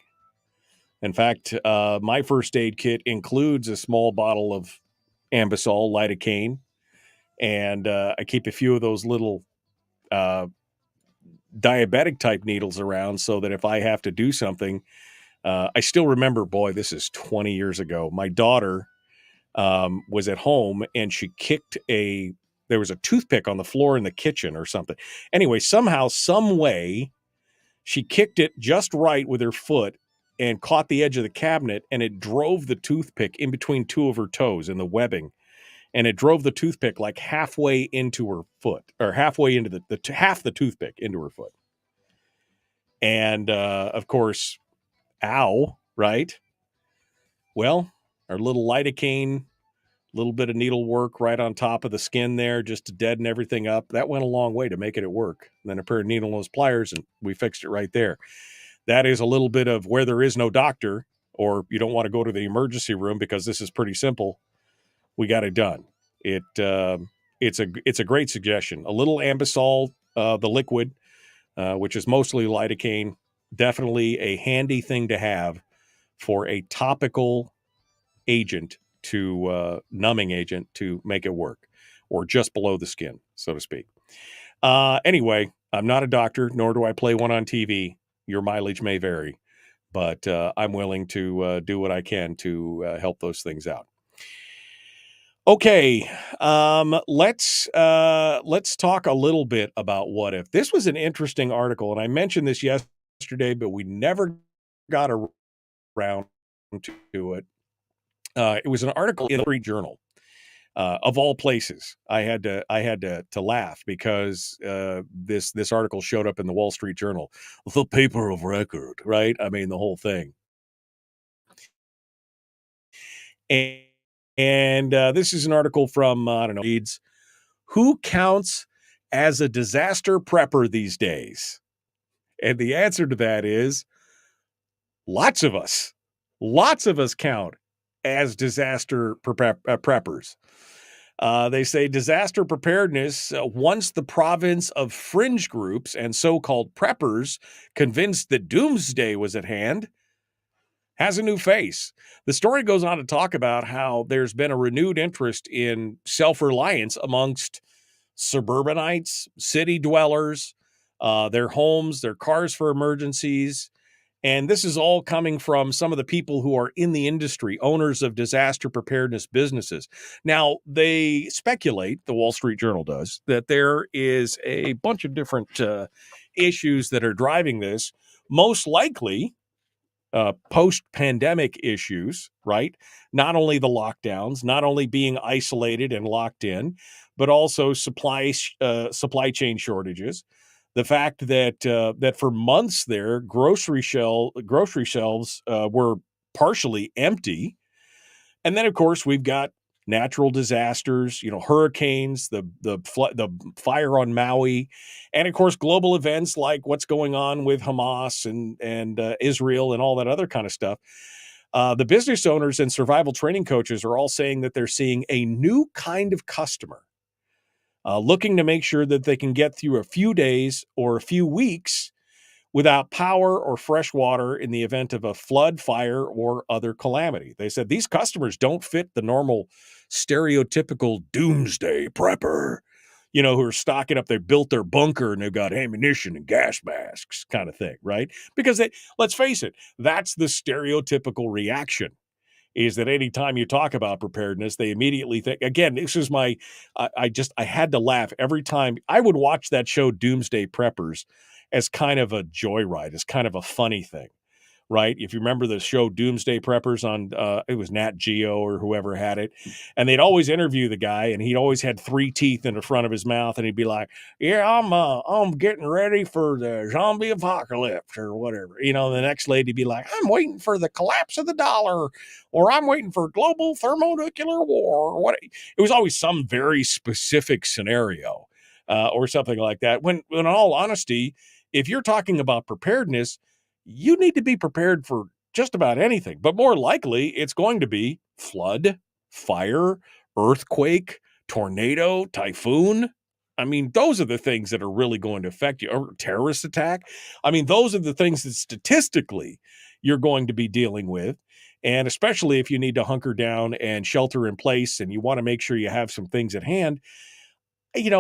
In fact, my first aid kit includes a small bottle of Ambisol, lidocaine, and I keep a few of those little diabetic type needles around so that if I have to do something, I still remember, boy, this is 20 years ago. My daughter was at home and she kicked there was a toothpick on the floor in the kitchen or something. Anyway, somehow, some way, she kicked it just right with her foot and caught the edge of the cabinet, and it drove the toothpick in between two of her toes in the webbing. And it drove the toothpick like halfway into her foot, or halfway into half the toothpick into her foot. And, of course, ow, right? Well, our little lidocaine, little bit of needle work right on top of the skin there just to deaden everything up. That went a long way to make it work. And then a pair of needle nose pliers, and we fixed it right there. That is a little bit of where there is no doctor, or you don't want to go to the emergency room because this is pretty simple. We got it done. It's a great suggestion. A little Ambisol, the liquid, which is mostly lidocaine, definitely a handy thing to have for a topical agent numbing agent to make it work, or just below the skin, so to speak. Anyway, I'm not a doctor, nor do I play one on TV. Your mileage may vary, but I'm willing to do what I can to help those things out. Okay, let's talk a little bit about what if. This was an interesting article, and I mentioned this yesterday, but we never got around to it. It was an article in the Wall Street Journal. Of all places, I had to laugh because this article showed up in the Wall Street Journal, the paper of record, right? I mean, the whole thing. And this is an article from Leeds. Who counts as a disaster prepper these days? And the answer to that is lots of us. Lots of us count as disaster preppers. They say disaster preparedness, once the province of fringe groups and so-called preppers convinced that doomsday was at hand, has a new face. The story goes on to talk about how there's been a renewed interest in self-reliance amongst suburbanites, city dwellers, their homes, their cars for emergencies. And this is all coming from some of the people who are in the industry, owners of disaster preparedness businesses. Now, they speculate, the Wall Street Journal does, that there is a bunch of different issues that are driving this. Most likely, post-pandemic issues, right? Not only the lockdowns, not only being isolated and locked in, but also supply chain shortages. The fact that that for months there, grocery shelves were partially empty, and then of course we've got natural disasters, hurricanes, the fire on Maui, and of course global events like what's going on with Hamas and Israel and all that other kind of stuff. The business owners and survival training coaches are all saying that they're seeing a new kind of customer. Looking to make sure that they can get through a few days or a few weeks without power or fresh water in the event of a flood, fire, or other calamity. They said these customers don't fit the normal stereotypical doomsday prepper, who are stocking up, they built their bunker and they've got ammunition and gas masks kind of thing, right? Because let's face it, that's the stereotypical reaction. Is that anytime you talk about preparedness, they immediately think, again, this is I had to laugh every time. I would watch that show Doomsday Preppers as kind of a joyride, as kind of a funny thing, right? If you remember the show Doomsday Preppers on, it was Nat Geo or whoever had it, and they'd always interview the guy, and he'd always had 3 teeth in the front of his mouth, and he'd be like, "Yeah, I'm getting ready for the zombie apocalypse or whatever." The next lady'd be like, "I'm waiting for the collapse of the dollar," or "I'm waiting for global thermonuclear war," or what. It was always some very specific scenario or something like that. When in all honesty, if you're talking about preparedness, you need to be prepared for just about anything, but more likely it's going to be flood, fire, earthquake, tornado, typhoon. I mean, those are the things that are really going to affect you, or terrorist attack. I mean, those are the things that statistically you're going to be dealing with. And especially if you need to hunker down and shelter in place and you want to make sure you have some things at hand. It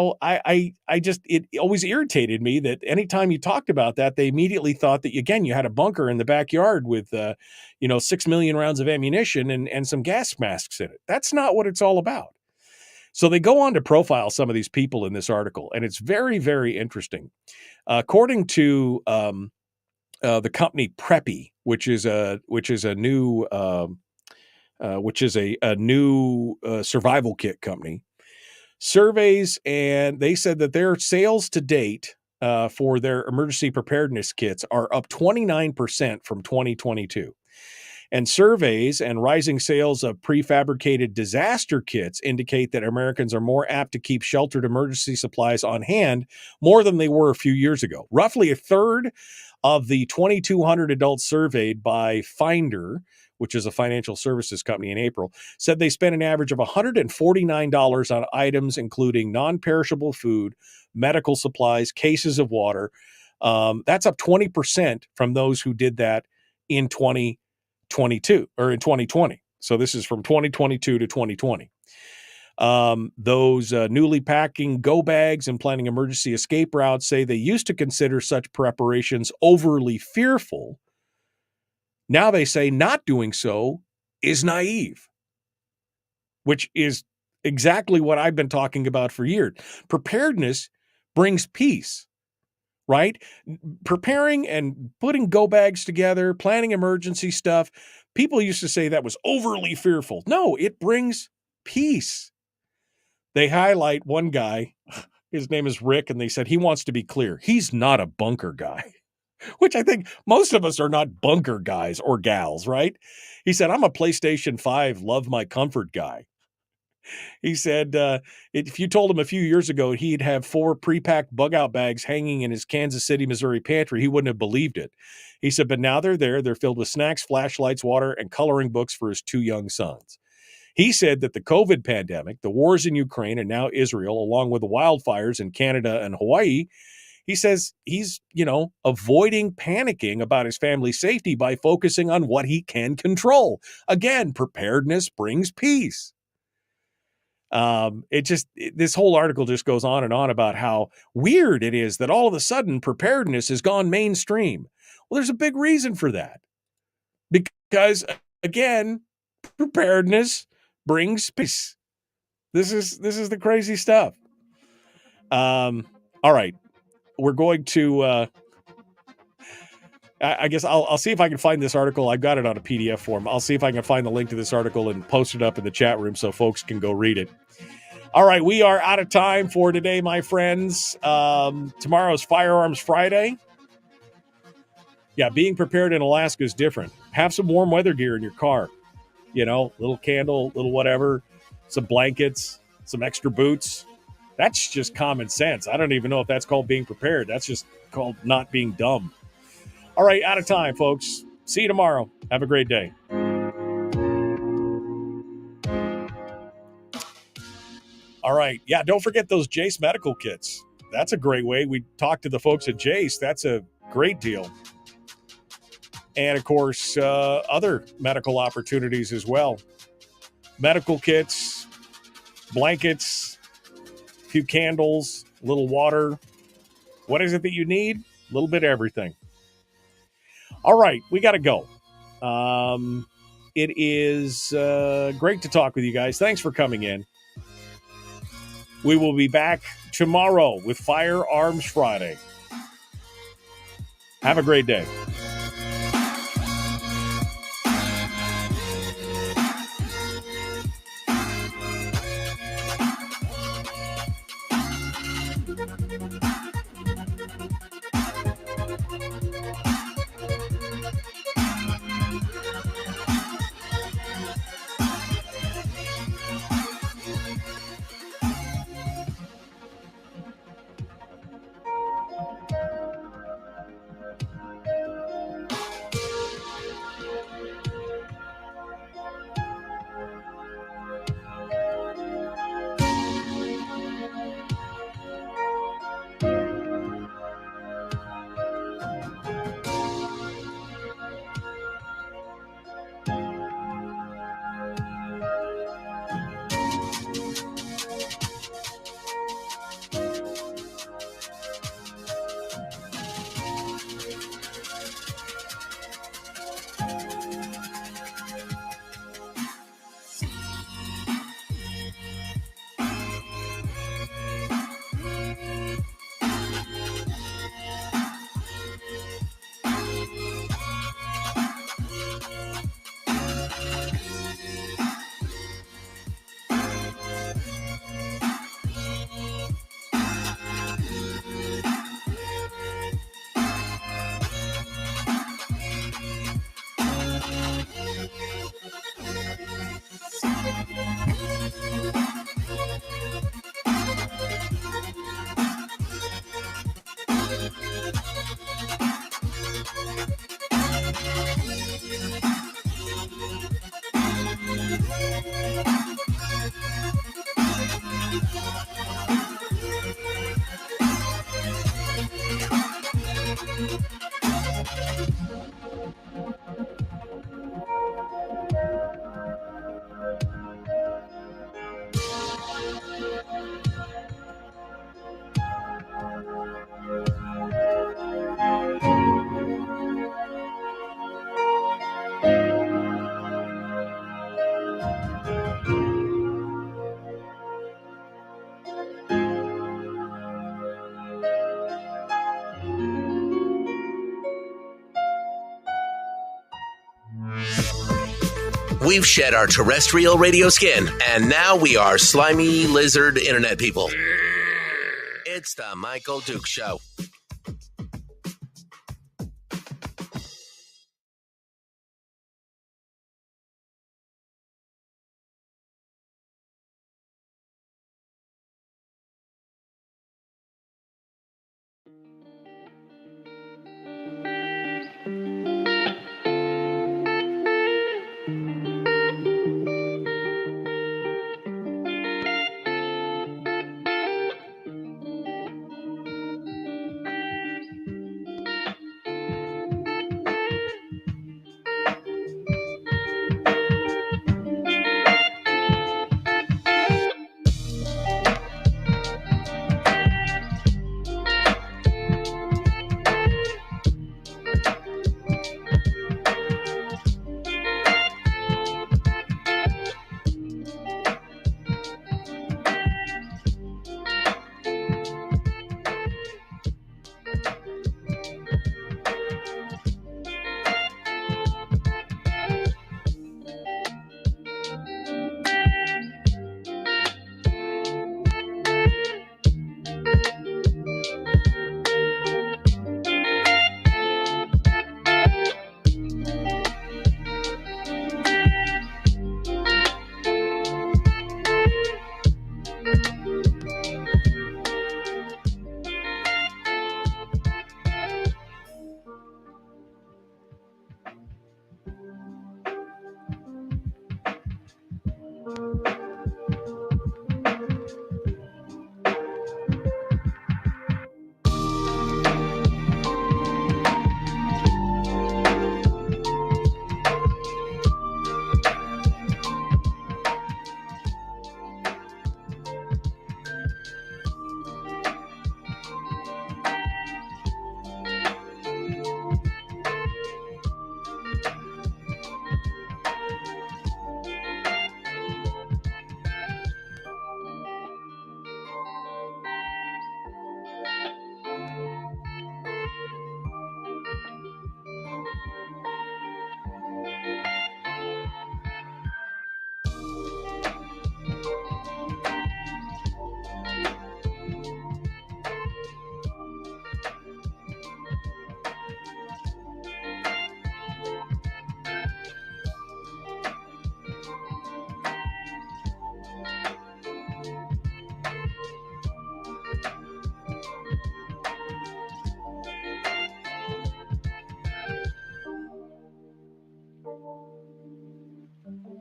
always irritated me that anytime you talked about that, they immediately thought that, again, you had a bunker in the backyard with, 6 million rounds of ammunition and some gas masks in it. That's not what it's all about. So they go on to profile some of these people in this article, and it's very, very interesting. According to the company Preppy, which is a new survival kit company. Surveys, and they said that their sales to date for their emergency preparedness kits are up 29% from 2022. And surveys and rising sales of prefabricated disaster kits indicate that Americans are more apt to keep sheltered emergency supplies on hand more than they were a few years ago. Roughly a third of the 2,200 adults surveyed by Finder, which is a financial services company, in April, said they spent an average of $149 on items including non-perishable food, medical supplies, cases of water. That's up 20% from those who did that in 2022 or in 2020. So this is from 2022 to 2020. Those newly packing go bags and planning emergency escape routes say they used to consider such preparations overly fearful. Now they say not doing so is naive, which is exactly what I've been talking about for years. Preparedness brings peace, right? Preparing and putting go bags together, planning emergency stuff. People used to say that was overly fearful. No, it brings peace. They highlight one guy, his name is Rick, and they said he wants to be clear. He's not a bunker guy. Which I think most of us are not bunker guys or gals, right? He said, I'm a PlayStation 5, love my comfort guy. He said if you told him a few years ago he'd have 4 pre-packed bug-out bags hanging in his Kansas City, Missouri pantry, he wouldn't have believed it. He said, but now they're there. They're filled with snacks, flashlights, water, and coloring books for his 2 young sons. He said that the COVID pandemic, the wars in Ukraine, and now Israel, along with the wildfires in Canada and Hawaii, He says he's, avoiding panicking about his family's safety by focusing on what he can control. Again, preparedness brings peace. This whole article just goes on and on about how weird it is that all of a sudden preparedness has gone mainstream. Well, there's a big reason for that. Because, again, preparedness brings peace. This is the crazy stuff. All right. We're going to, I guess I'll see if I can find this article. I've got it on a PDF form. I'll see if I can find the link to this article and post it up in the chat room so folks can go read it. All right, we are out of time for today, my friends. Tomorrow's Firearms Friday. Yeah, being prepared in Alaska is different. Have some warm weather gear in your car. Little candle, little whatever, some blankets, some extra boots. That's just common sense. I don't even know if that's called being prepared. That's just called not being dumb. All right, out of time, folks. See you tomorrow. Have a great day. All right. Yeah, don't forget those Jace medical kits. That's a great way. We talked to the folks at Jace. That's a great deal. And, of course, other medical opportunities as well. Medical kits, blankets, a few candles, a little water. What is it that you need? A little bit of everything. All right, we got to go. It is great to talk with you guys. Thanks for coming in. We will be back tomorrow with Firearms Friday. Have a great day. We've shed our terrestrial radio skin, and now we are slimy lizard internet people. It's the Michael Duke Show.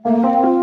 you.